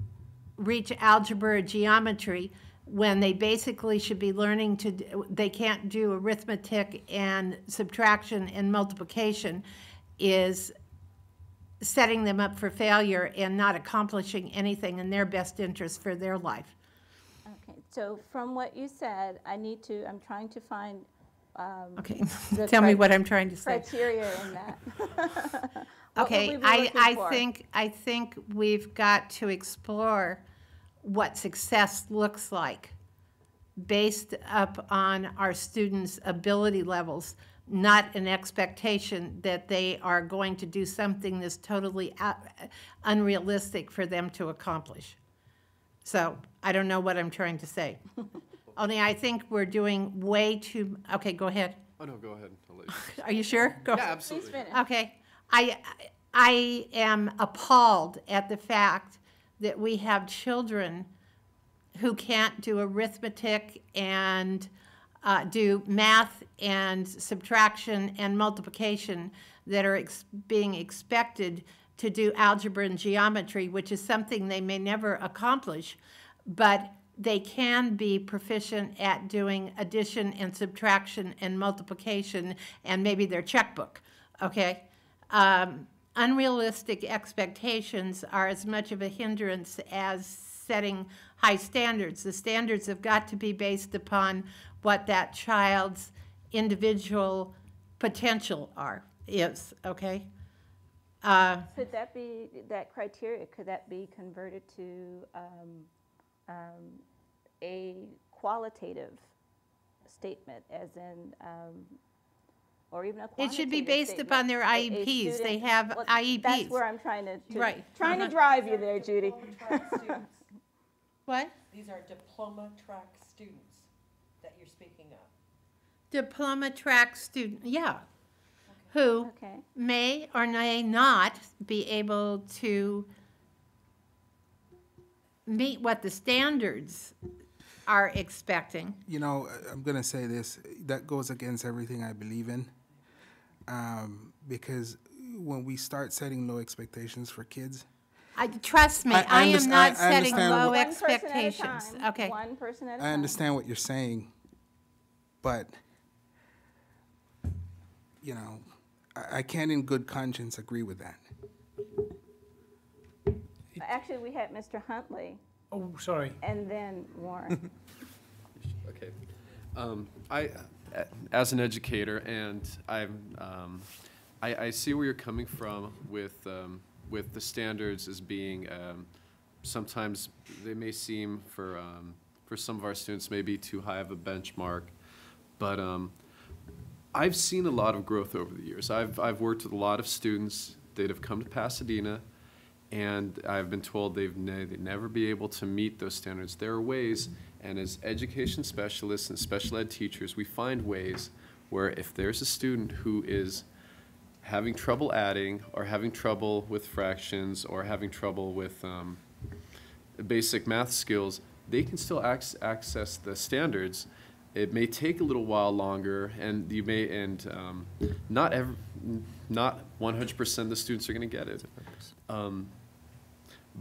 reach algebra or geometry when they basically should be learning to, they can't do arithmetic and subtraction and multiplication, is setting them up for failure and not accomplishing anything in their best interest for their life. Okay, so from what you said, I'm trying to find Okay, tell me what I'm trying to say. Criteria in that. Okay, I think we've got to explore what success looks like based upon our students' ability levels, not an expectation that they are going to do something that's totally unrealistic for them to accomplish. So I don't know what I'm trying to say. Only I think we're doing way too, okay, go ahead. Oh, no, go ahead. I'll let you. Are you sure? Go. Yeah, absolutely. Okay. I am appalled at the fact that we have children who can't do arithmetic and do math and subtraction and multiplication that are being expected to do algebra and geometry, which is something they may never accomplish, but they can be proficient at doing addition and subtraction and multiplication and maybe their checkbook, okay? Unrealistic expectations are as much of a hindrance as setting high standards. The standards have got to be based upon what that child's individual potential is, okay? Could that be, that criteria, could that be converted to a qualitative statement, as in, or even a quantitative It should be based statement? upon their IEPs. They have IEPs. That's where I'm trying to Right. trying to drive you there, Judy. What? These are diploma track students that you're speaking of. Diploma track student, yeah, who may or may not be able to meet what the standards are expecting. You know, I'm going to say this, that goes against everything I believe in, because when we start setting low expectations for kids, trust me, I am not setting low expectations. Okay. One person at a time. I understand what you're saying, but, you know, I can't in good conscience agree with that. Actually, we had Mr. Huntley. Oh, sorry. And then Warren. Okay. As an educator, and I see where you're coming from with the standards as being sometimes they may seem for some of our students maybe too high of a benchmark, but I've seen a lot of growth over the years. I've worked with a lot of students that have come to Pasadena, and I've been told they'd never be able to meet those standards. There are ways, and as education specialists and special ed teachers, we find ways where if there's a student who is having trouble adding or having trouble with fractions or having trouble with basic math skills, they can still access the standards it may take a little while longer, and you may, and not 100% of the students are going to get it.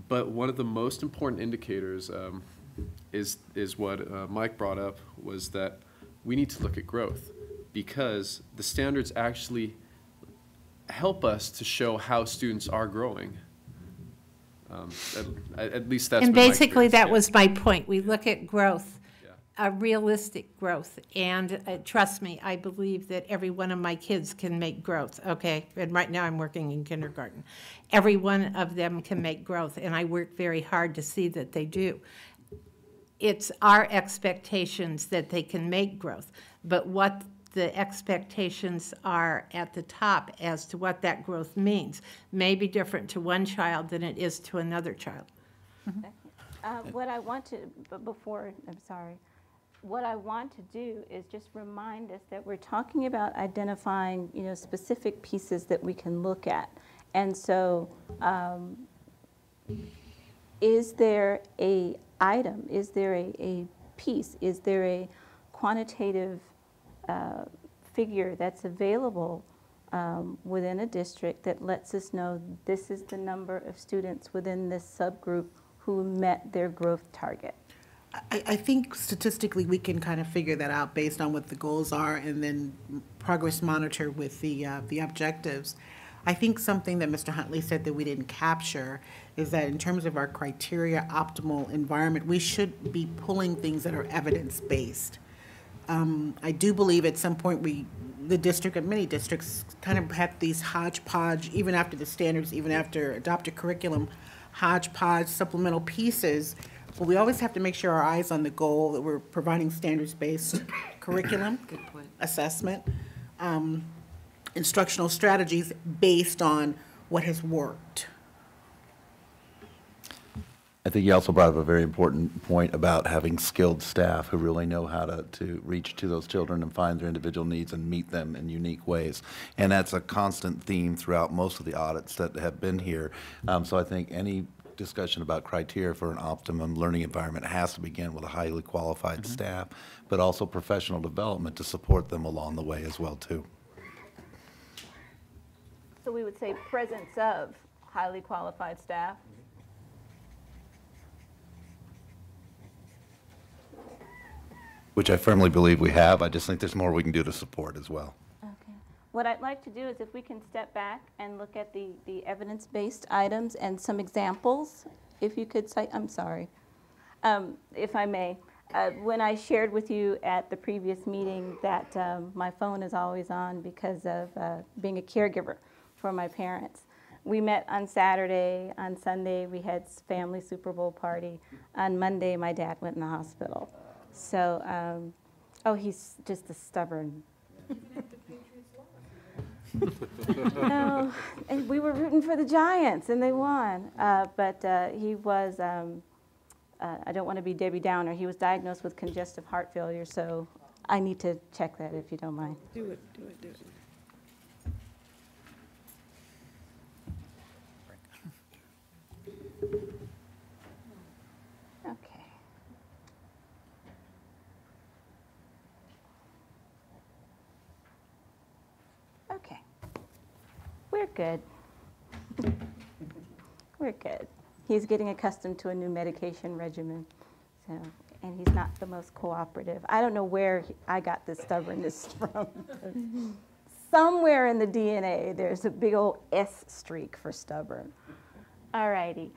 But one of the most important indicators is what Mike brought up, was that we need to look at growth, because the standards actually help us to show how students are growing. At least that's And been my basically, experience, that yeah. was my point. We look at growth, a realistic growth. And trust me, I believe that every one of my kids can make growth, okay? And right now, I'm working in kindergarten. Every one of them can make growth, and I work very hard to see that they do. It's our expectations that they can make growth, but what the expectations are at the top as to what that growth means may be different to one child than it is to another child. What I want to, but before, I'm sorry, what I want to do is just remind us that we're talking about identifying, specific pieces that we can look at. And so, is there a item? Is there a piece? Is there a quantitative figure that's available within a district that lets us know this is the number of students within this subgroup who met their growth target? I think statistically we can kind of figure that out based on what the goals are and then progress monitor with the objectives. I think something that Mr. Huntley said that we didn't capture is that in terms of our criteria optimal environment, we should be pulling things that are evidence-based. I do believe at some point the district and many districts kind of had these hodgepodge, even after the standards, even after adopted curriculum, hodgepodge supplemental pieces. But we always have to make sure our eyes on the goal, that we're providing standards-based curriculum, assessment, instructional strategies based on what has worked. I think you also brought up a very important point about having skilled staff who really know how to reach to those children and find their individual needs and meet them in unique ways. And that's a constant theme throughout most of the audits that have been here. So I think any discussion about criteria for an optimum learning environment has to begin with a highly qualified staff, but also professional development to support them along the way as well, too. So we would say presence of highly qualified staff. Which I firmly believe we have. I just think there's more we can do to support as well. Okay. What I'd like to do is if we can step back and look at the evidence-based items and some examples, if you could cite, I'm sorry, if I may. When I shared with you at the previous meeting that my phone is always on because of being a caregiver for my parents. We met on Saturday. On Sunday, we had family Super Bowl party. On Monday, my dad went in the hospital. So, oh, he's just a stubborn. No, and we were rooting for the Giants, and they won. But he was, I don't want to be Debbie Downer, he was diagnosed with congestive heart failure, so I need to check that if you don't mind. Do it, do it, do it. Okay. Okay. We're good. We're good. He's getting accustomed to a new medication regimen, so, and he's not the most cooperative. I don't know where I got this stubbornness from. Somewhere in the DNA, there's a big old S streak for stubborn. All righty.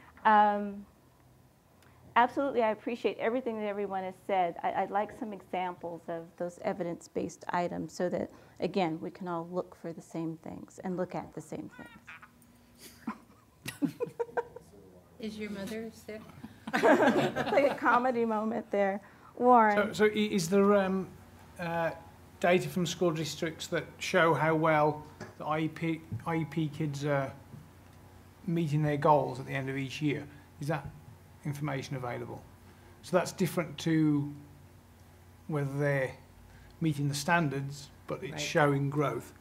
Absolutely, I appreciate everything that everyone has said. I'd like some examples of those evidence-based items so that, again, we can all look for the same things and look at the same things. Is your mother sick? Like a comedy moment there. Warren. So is there data from school districts that show how well the IEP kids are meeting their goals at the end of each year? Is that information available? So that's different to whether they're meeting the standards, but it's showing growth.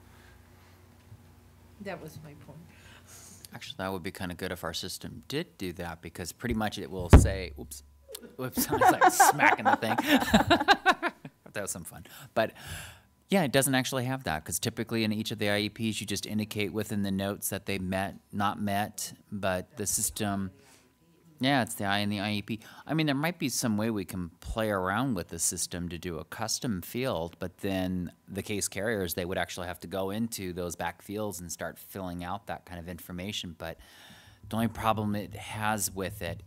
That was my point. Actually, that would be kind of good if our system did do that, because pretty much it will say, oops, I was like smacking the thing. That was some fun. But yeah, it doesn't actually have that, because typically in each of the IEPs, you just indicate within the notes that they met, not met, but the system, yeah, it's the I in the IEP. I mean, there might be some way we can play around with the system to do a custom field, but then the case carriers, they would actually have to go into those back fields and start filling out that kind of information. But the only problem it has with it,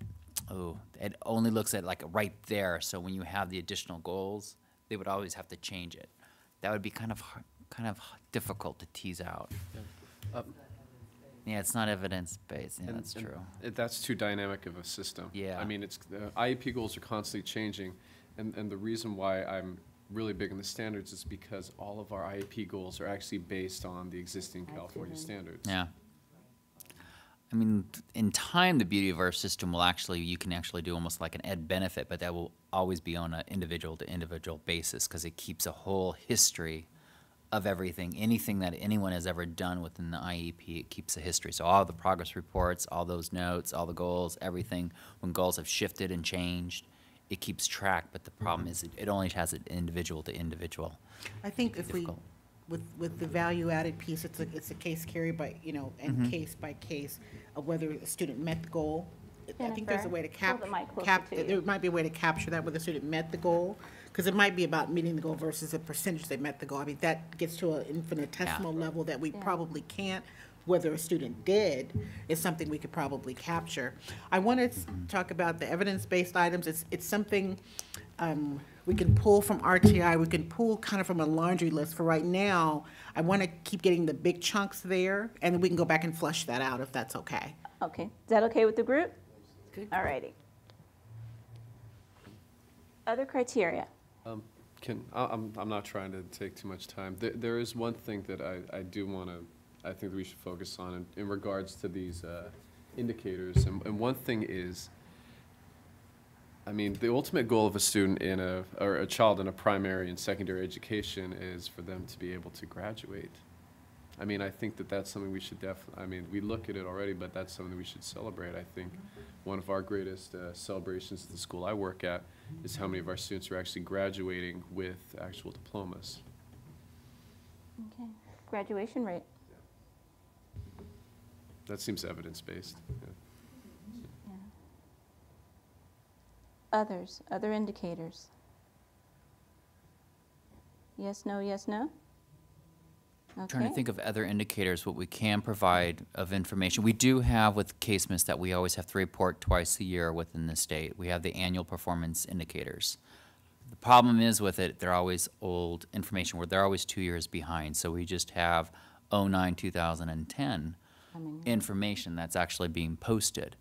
it only looks at like right there. So when you have the additional goals, they would always have to change it. That would be kind of difficult to tease out. Yeah, it's not evidence-based. Yeah, that's true. That's too dynamic of a system. Yeah. I mean, IEP goals are constantly changing, and the reason why I'm really big on the standards is because all of our IEP goals are actually based on the existing California standards. Yeah. I mean, in time, the beauty of our system will actually, you can actually do almost like an ed benefit, but that will always be on an individual-to-individual basis, because it keeps a whole history of everything. Anything that anyone has ever done within the IEP, it keeps a history. So all the progress reports, all those notes, all the goals, everything, when goals have shifted and changed, it keeps track, but the problem is it only has it individual-to-individual. I think if we, with the value-added piece, it's a case carry by, and case by case of whether a student met the goal. I think there's a way to there might be a way to capture that, whether the student met the goal, because it might be about meeting the goal versus a percentage they met the goal. I mean, that gets to an infinitesimal level that we probably can't. Whether a student did is something we could probably capture. I want to talk about the evidence-based items. It's something we can pull from RTI. We can pull kind of from a laundry list. For right now, I want to keep getting the big chunks there, and then we can go back and flush that out if that's okay. Okay. Is that okay with the group? Good. All righty. Other criteria? I'm not trying to take too much time. There is one thing that I do want to, I think that we should focus on in regards to these indicators. And one thing is, I mean, the ultimate goal of a student or a child in a primary and secondary education is for them to be able to graduate. I mean, I think that that's something we should definitely, I mean, we look at it already, but that's something we should celebrate. I think one of our greatest celebrations at the school I work at is how many of our students are actually graduating with actual diplomas. Okay. Graduation rate. That seems evidence-based. Yeah. Other indicators. Yes, no, yes, no? Okay. Trying to think of other indicators, what we can provide of information. We do have with CaseMIS that we always have to report twice a year within the state. We have the annual performance indicators. The problem is with it, they're always old information, where they're always 2 years behind. So we just have 2010 information that's actually being posted.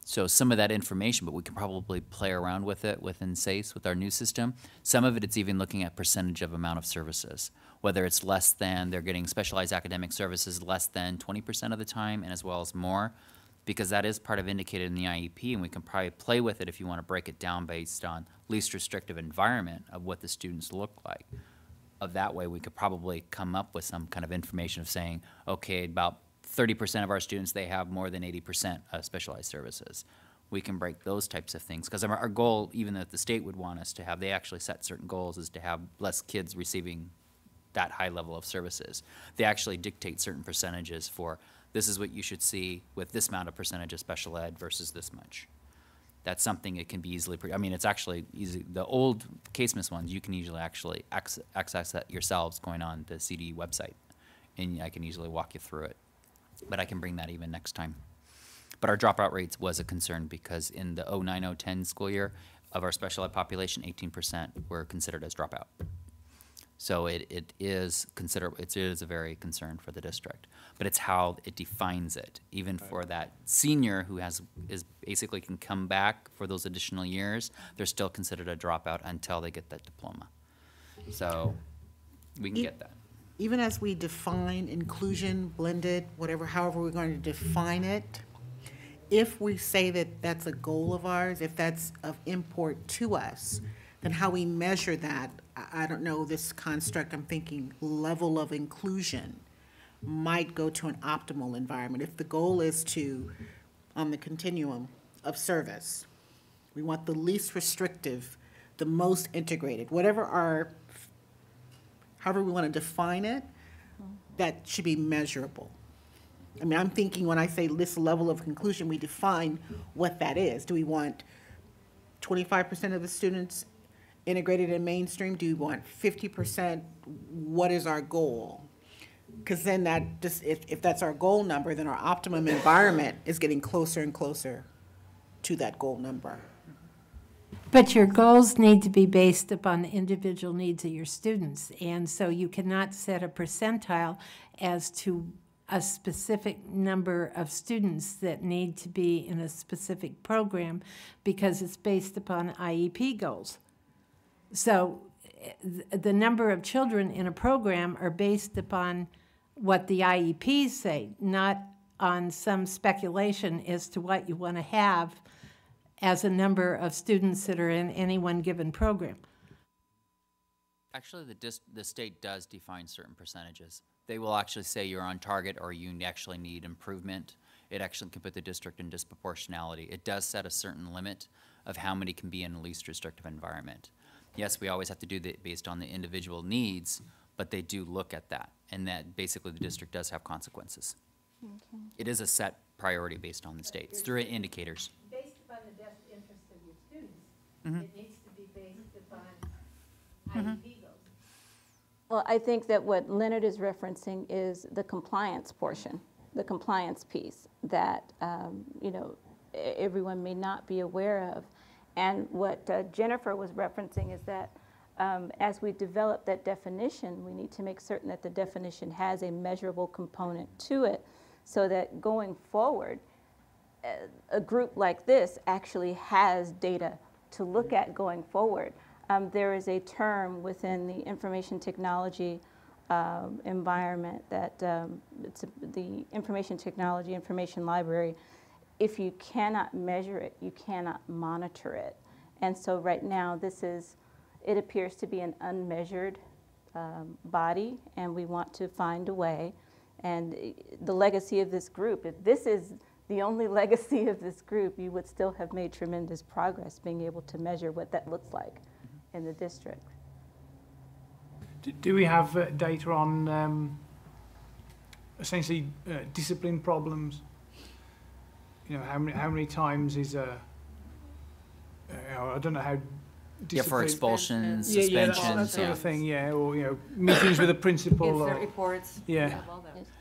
So some of that information, but we can probably play around with it within SACE with our new system. Some of it, it's even looking at percentage of amount of services, whether it's less than, they're getting specialized academic services less than 20% of the time and as well as more, because that is part of indicated in the IEP, and we can probably play with it if you want to break it down based on least restrictive environment of what the students look like. Of that way, we could probably come up with some kind of information of saying, okay, about 30% of our students, they have more than 80% of specialized services. We can break those types of things, because our goal, even that the state would want us to have, they actually set certain goals, is to have less kids receiving that high level of services. They actually dictate certain percentages for, this is what you should see with this amount of percentage of special ed versus this much. That's something it can be easily, I mean, it's actually easy. The old CaseMIS ones, you can usually actually access that yourselves going on the CD website, and I can easily walk you through it. But I can bring that even next time. But our dropout rates was a concern, because in the 09-010 school year, of our special ed population, 18% were considered as dropout. So it is a very concern for the district. But it's how it defines it. Even for that senior who is basically can come back for those additional years, they're still considered a dropout until they get that diploma. So we can get that. Even as we define inclusion, blended, however we're going to define it, if we say that that's a goal of ours, if that's of import to us, then how we measure that, I don't know, this construct, I'm thinking level of inclusion might go to an optimal environment. If the goal is to, on the continuum of service, we want the least restrictive the most integrated, whatever our, however we want to define it, that should be measurable. I mean, I'm thinking when I say this level of inclusion, we define what that is. Do we want 25% of the students integrated in mainstream? Do we want 50%? What is our goal? Because then that just, if that's our goal number, then our optimum environment is getting closer and closer to that goal number. But your goals need to be based upon the individual needs of your students. And so you cannot set a percentile as to a specific number of students that need to be in a specific program because it's based upon IEP goals. So the number of children in a program are based upon what the IEPs say, not on some speculation as to what you want to have as a number of students that are in any one given program. Actually, the state does define certain percentages. They will actually say you're on target or you actually need improvement. It actually can put the district in disproportionality. It does set a certain limit of how many can be in a least restrictive environment. Yes, we always have to do that based on the individual needs, but they do look at that, and that basically the district does have consequences. Okay. It is a set priority based on the state. It's through indicators. Based upon the best interest of your students, Mhm. it needs to be based upon IEP goals. Well, I think that what Leonard is referencing is the compliance portion, the compliance piece that, you know, everyone may not be aware of. And what Jennifer was referencing is that as we develop that definition, we need to make certain that the definition has a measurable component to it so that going forward, a group like this actually has data to look at going forward. There is a term within the information technology environment that it's the information technology information library. If you cannot measure it, you cannot monitor it. And so right now it appears to be an unmeasured body, and we want to find a way. And the legacy of this group, if this is the only legacy of this group, you would still have made tremendous progress being able to measure what that looks like in the district. Do we have data on essentially discipline problems? You know, how many times is I don't know how. Yeah, for expulsions, Yeah, suspensions, that sort yeah. of thing. Yeah, or you know, meetings with the principal. Incident Or, reports. yeah.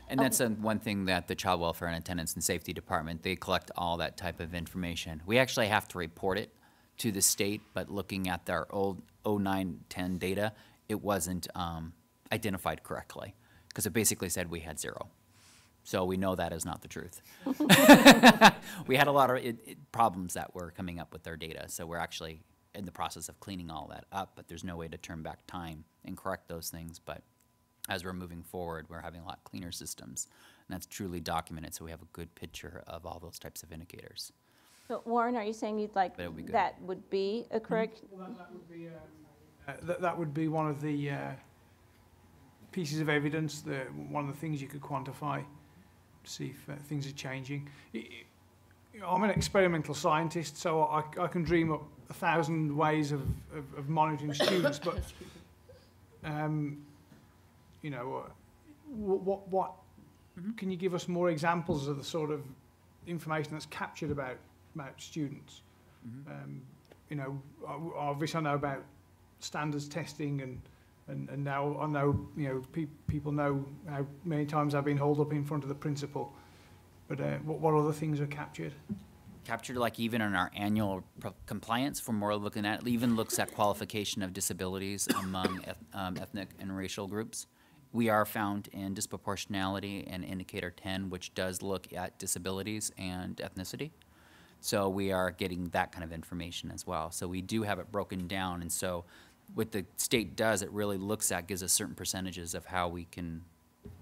And that's one thing that the Child Welfare and Attendance and Safety Department, they collect all that type of information. We actually have to report it to the state, but looking at their old 09-10 data, it wasn't identified correctly because it basically said we had 0. So we know that is not the truth. We had a lot of problems that were coming up with their data, so we're actually in the process of cleaning all that up, but there's no way to turn back time and correct those things. But as we're moving forward, we're having a lot cleaner systems, and that's truly documented, so we have a good picture of all those types of indicators. So Warren, are you saying you'd like That would be good. that would be a correct? Well, that would be one of the pieces of evidence, one of the things you could quantify to see if things are changing. I'm an experimental scientist, so I can dream up 1,000 ways of monitoring students, but you know, what can you give us more examples of the sort of information that's captured about students? You know, obviously I know about standards testing, and now I know, you know, people know how many times I've been hauled up in front of the principal. But what other things are captured? Captured, like even in our annual compliance, from we're looking at, it even looks at qualification of disabilities among ethnic and racial groups. We are found in disproportionality and indicator 10, which does look at disabilities and ethnicity. So we are getting that kind of information as well. So we do have it broken down, and so what the state does, it really looks at, gives us certain percentages of how we can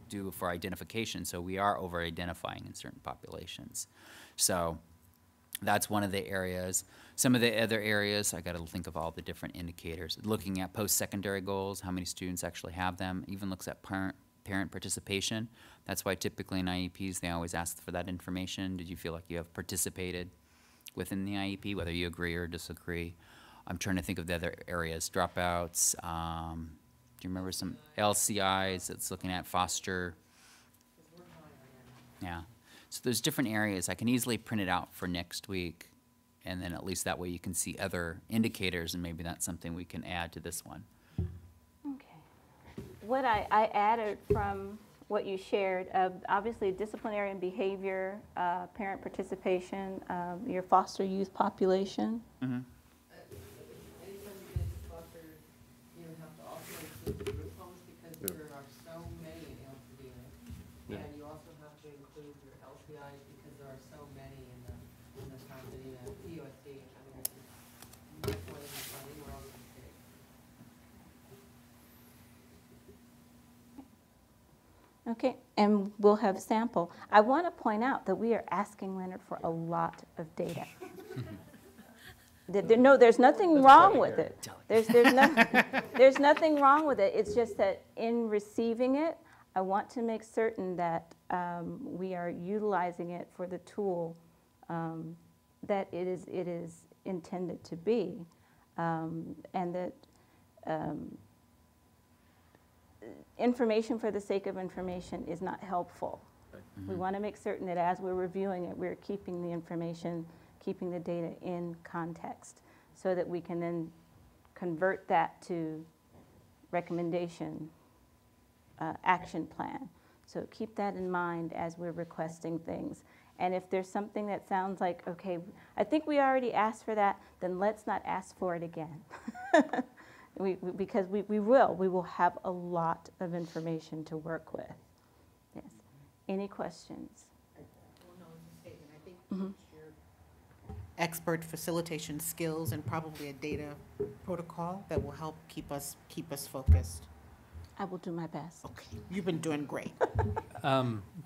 do for identification. So we are over-identifying in certain populations. So that's one of the areas. Some of the other areas, I got to think of all the different indicators. Looking at post-secondary goals, how many students actually have them. Even looks at parent participation. That's why typically in IEPs, they always ask for that information. Did you feel like you have participated within the IEP, whether you agree or disagree? I'm trying to think of the other areas, dropouts. Do you remember some LCIs that's looking at foster? Yeah. So there's different areas. I can easily print it out for next week, and then at least that way you can see other indicators, and maybe that's something we can add to this one. Okay. What I added from what you shared, obviously disciplinary and behavior, parent participation, your foster youth population. Mm-hmm. Anytime you get into foster, you have to also include the group homes because there are so many in Pasadena. And you also have to include your LCIs because there are so many in the Pasadena PUSD. I mean, there's much more than anywhere else in the state. Okay, and we'll have sample. I want to point out that we are asking Leonard for a lot of data. No, there's nothing wrong with it. There's nothing wrong with it. It's just that in receiving it, I want to make certain that we are utilizing it for the tool that it is intended to be, and that information for the sake of information is not helpful. Mm-hmm. We want to make certain that as we're reviewing it, we're keeping the information, keeping the data in context, so that we can then convert that to recommendation, action plan. So keep that in mind as we're requesting things. And if there's something that sounds like, okay, I think we already asked for that, then let's not ask for it again. Because we will have a lot of information to work with. Yes. Any questions? Mm-hmm. Expert facilitation skills and probably a data protocol that will help keep us focused. I will do my best. Okay, you've been doing great.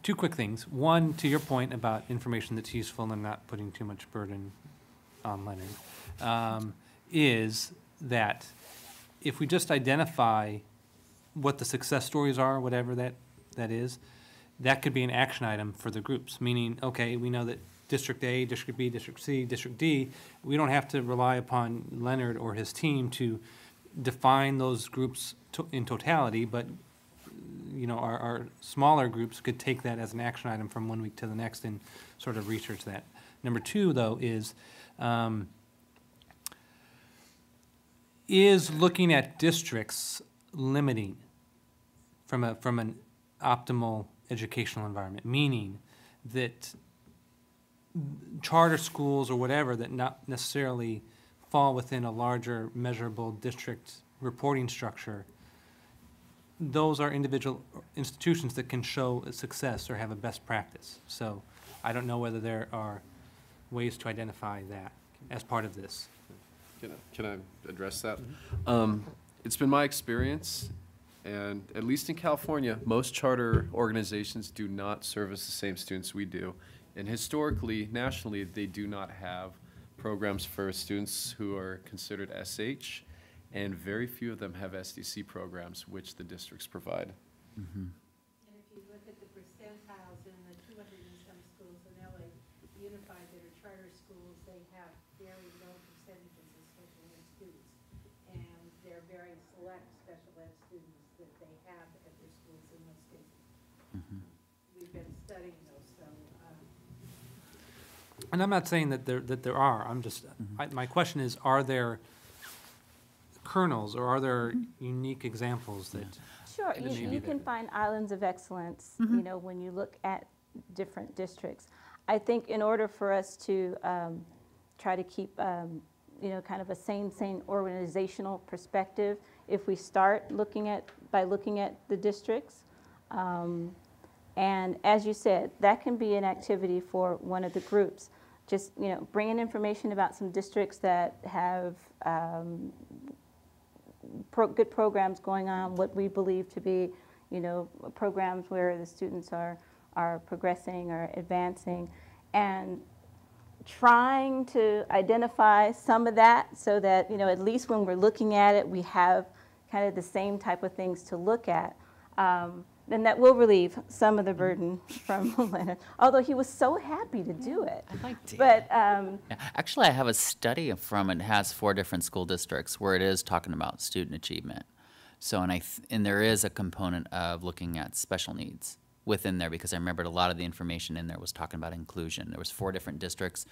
Two quick things. One, to your point about information that's useful and not putting too much burden on Leonard, is that if we just identify what the success stories are, whatever that is, that could be an action item for the groups. Meaning, okay, we know that District A, District B, District C, District D, we don't have to rely upon Leonard or his team to define those groups in totality, but our smaller groups could take that as an action item from one week to the next and sort of research that. Number two, though, is looking at districts limiting from an optimal educational environment, meaning that charter schools or whatever that not necessarily fall within a larger measurable district reporting structure, those are individual institutions that can show a success or have a best practice. So I don't know whether there are ways to identify that as part of this. Can I address that? Mm-hmm. It's been my experience, and at least in California, most charter organizations do not service the same students we do. And historically, nationally, they do not have programs for students who are considered SH, and very few of them have SDC programs, which the districts provide. Mm-hmm. And if you look at the percentiles in the 200 and some schools in LA Unified that are charter schools, they have very low percentages of special ed students. And they're very select special ed students that they have at their schools in most cases. Mm-hmm. We've been studying those, so. And I'm not saying that there are. I'm just, my question is, are there kernels or are there unique examples that? Sure, you can find islands of excellence, when you look at different districts. I think in order for us to try to keep, kind of a sane organizational perspective, if we start by looking at the districts, and as you said, that can be an activity for one of the groups. Just, bring in information about some districts that have good programs going on, what we believe to be, programs where the students are progressing or advancing, and trying to identify some of that so that, at least when we're looking at it, we have kind of the same type of things to look at. then that will relieve some of the burden from Leonard, although he was so happy to do it. I liked it. But, Yeah. Actually, I have a study from it. It has 4 different school districts where it is talking about student achievement. So, and there is a component of looking at special needs within there, because I remembered a lot of the information in there was talking about inclusion. There was 4 different districts.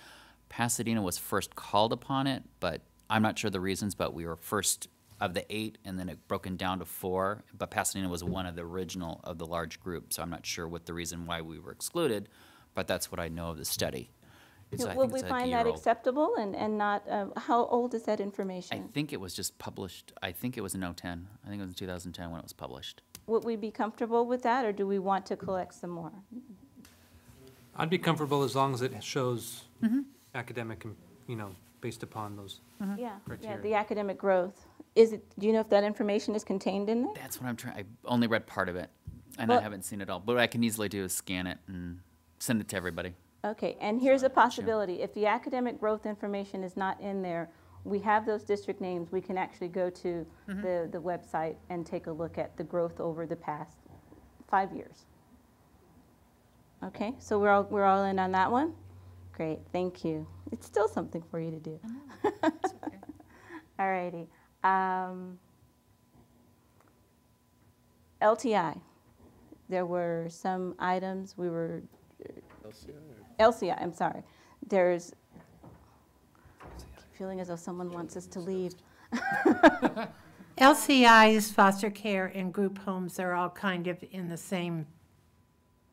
Pasadena was first called upon it, but I'm not sure the reasons, but we were first of the 8, and then it broken down to 4. But Pasadena was one of the original of the large group, so I'm not sure what the reason why we were excluded, but that's what I know of the study. So I will think we it's like a find year that old. acceptable and not, how old is that I information? think it was just published, I think it was in 2010. I think it was in 2010 when it was published. Would we be comfortable with that, or do we want to collect some more? I'd be comfortable as long as it shows academic, based upon those Yeah, criteria. the academic growth. Is it, do you know if that information is contained in there? That's what I'm trying, I only read part of it, and I Well- haven't seen it all. But what I can easily do is scan it and send it to everybody. Okay, and here's a possibility. If the academic growth information is not in there, we have those district names. We can actually go to the website and take a look at the growth over the past 5 years. Okay, so we're all in on that one? Great, thank you. It's still something for you to do. All righty. LTI. There were some items we were LCI, I'm sorry. There's, I keep feeling as though someone wants us to leave. LCIs, foster care, and group homes are all kind of in the same.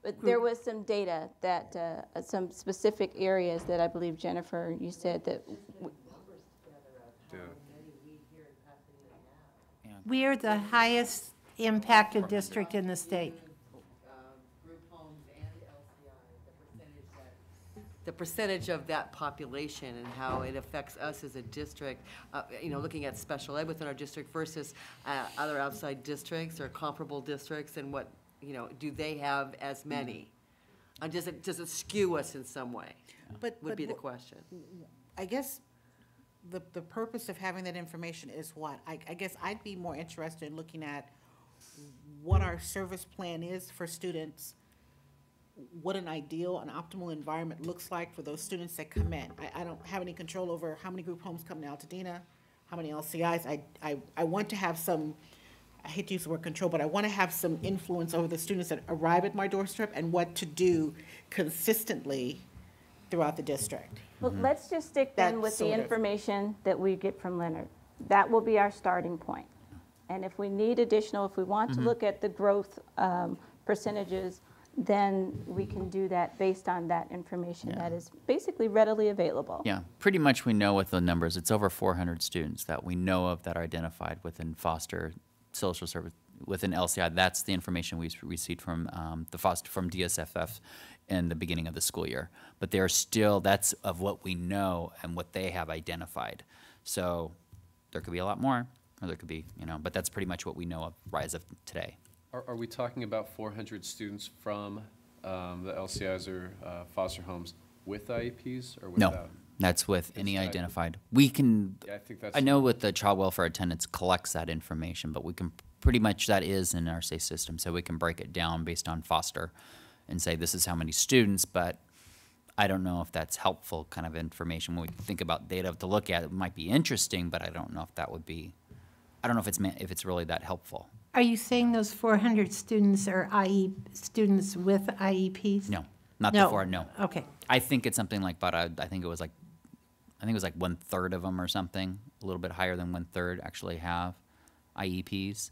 But there was some data that, some specific areas that I believe, Jennifer, you said that, We are the highest impacted district in the state. The percentage of that population and how it affects us as a district, looking at special ed within our district versus other outside districts or comparable districts, and what, do they have as many? And does it skew us in some way? Would be the question. I guess the purpose of having that information is what? I guess I'd be more interested in looking at what our service plan is for students, what an ideal, an optimal environment looks like for those students that come in. I don't have any control over how many group homes come to Altadena, how many LCIs. I want to have some, I hate to use the word control, but I want to have some influence over the students that arrive at my doorstep and what to do consistently throughout the district. well, let's just stick then That with the sort of- information that we get from Leonard. That will be our starting point. And if we need additional, if we want to look at the growth percentages, then we can do that based on that information that is basically readily available. Yeah, pretty much we know with the numbers, it's over 400 students that we know of that are identified within foster social service, within LCI. That's the information we received from from DSFF in the beginning of the school year. But they're still, that's of what we know and what they have identified. So there could be a lot more, or there could be, but that's pretty much what we know of as of today. Are we talking about 400 students from the LCIs or foster homes with IEPs or without? No, that's with any identified. We can, Yeah, I think that's. I know with the child welfare attendants collects that information, but we can, pretty much that is in our SAFE system, so we can break it down based on foster and say this is how many students, but I don't know if that's helpful kind of information. When we think about data to look at, it might be interesting, but I don't know if that would be, I don't know if it's really that helpful. Are you saying those 400 students are students with IEPs? No, not the 4, no. Okay. I think it's something like about, I think it was like 1/3 of them or something, a little bit higher than 1/3 actually have IEPs.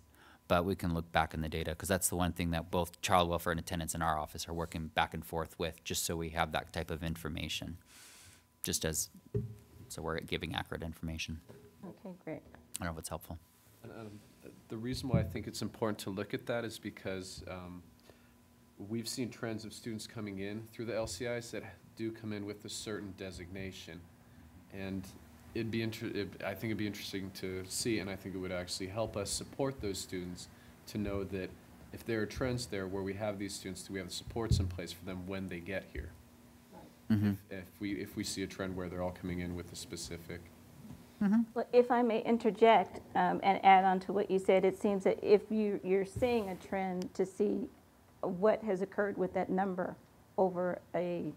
But we can look back in the data, because that's the one thing that both child welfare and attendants in our office are working back and forth with, just so we have that type of information, so we're giving accurate information. Okay, great. I don't know if it's helpful. The reason why I think it's important to look at that is because we've seen trends of students coming in through the LCIs that do come in with a certain designation. And I think it'd be interesting to see, and I think it would actually help us support those students to know that if there are trends there where we have these students, do we have the supports in place for them when they get here? If we see a trend where they're all coming in with a specific. Well, if I may interject and add on to what you said, it seems that if you're seeing a trend to see what has occurred with that number over a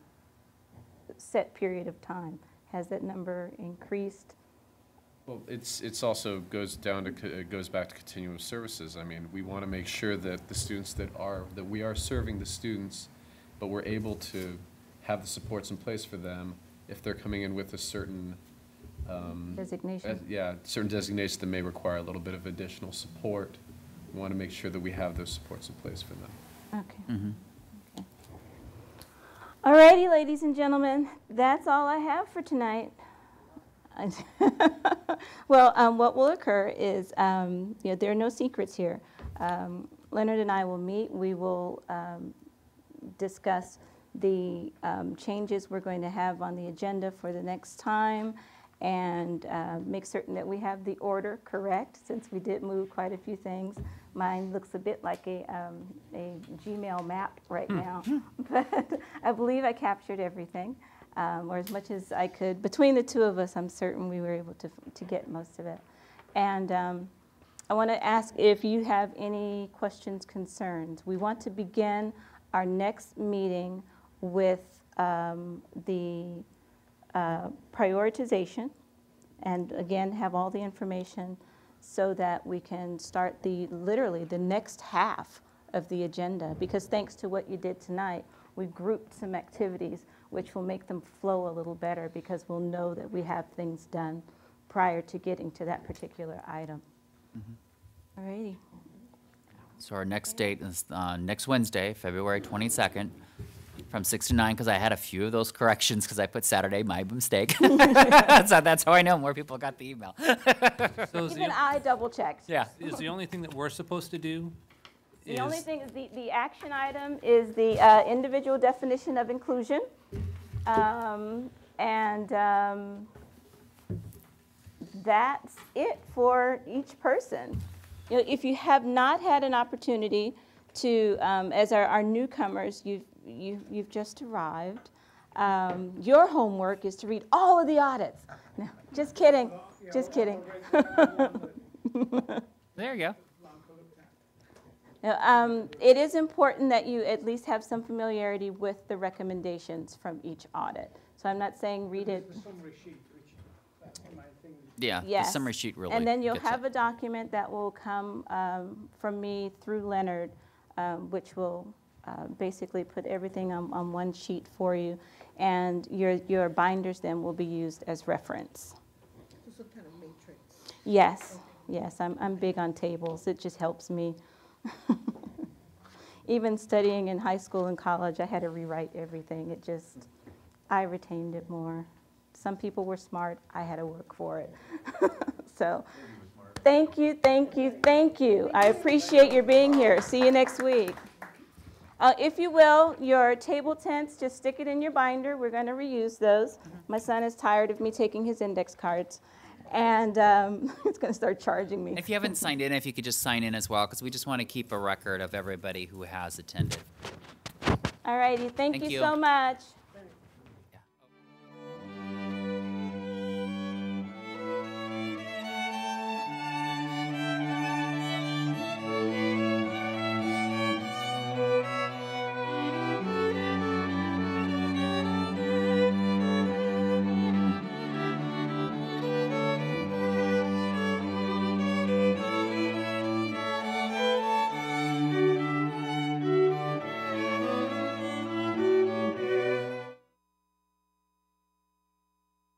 set period of time? Has that number increased? Well, it's also goes down to, it goes back to continuum of services. I mean, we want to make sure that the students that we are serving the students, but we're able to have the supports in place for them if they're coming in with a certain Designation. Certain designations that may require a little bit of additional support. We want to make sure that we have those supports in place for them. Okay. Mm-hmm. Okay. All righty, ladies and gentlemen, that's all I have for tonight. Well, what will occur is, there are no secrets here. Leonard and I will meet. We will discuss the changes we're going to have on the agenda for the next time, and make certain that we have the order correct, since we did move quite a few things. Mine looks a bit like a Gmail map right now, but I believe I captured everything. Or as much as I could. Between the two of us, I'm certain we were able to get most of it. And I want to ask if you have any questions, concerns. We want to begin our next meeting with the prioritization, and again, have all the information so that we can start literally the next half of the agenda. Because thanks to what you did tonight, we grouped some activities which will make them flow a little better, because we'll know that we have things done prior to getting to that particular item. Mm-hmm. All righty. So our next date is next Wednesday, February 22nd, from 6 to 9, because I had a few of those corrections because I put Saturday, my mistake. So that's how I know more people got the email. So Even I double checked. Yeah. Is the only thing that we're supposed to do The only thing is the action item is the individual definition of inclusion. That's it for each person. If you have not had an opportunity to, as our newcomers, you've just arrived, your homework is to read all of the audits. No, just kidding, just kidding. There you go. Now, it is important that you at least have some familiarity with the recommendations from each audit. So I'm not saying read it. The summary sheet, which that's my thing. Yeah, Yes. the summary sheet really And then you'll gets have it. a document that will come from me through Leonard, which will basically put everything on one sheet for you. And your binders then will be used as reference. So some kind of matrix. Yes, yes, I'm big on tables. It just helps me. Even studying in high school and college, I had to rewrite everything. I retained it more. Some people were smart. I had to work for it. So, thank you, thank you, thank you. I appreciate your being here. See you next week. If you will, your table tents, just stick it in your binder. We're going to reuse those. My son is tired of me taking his index cards, and it's going to start charging me. If you haven't signed in, if you could just sign in as well, because we just want to keep a record of everybody who has attended. All righty, thank you so much.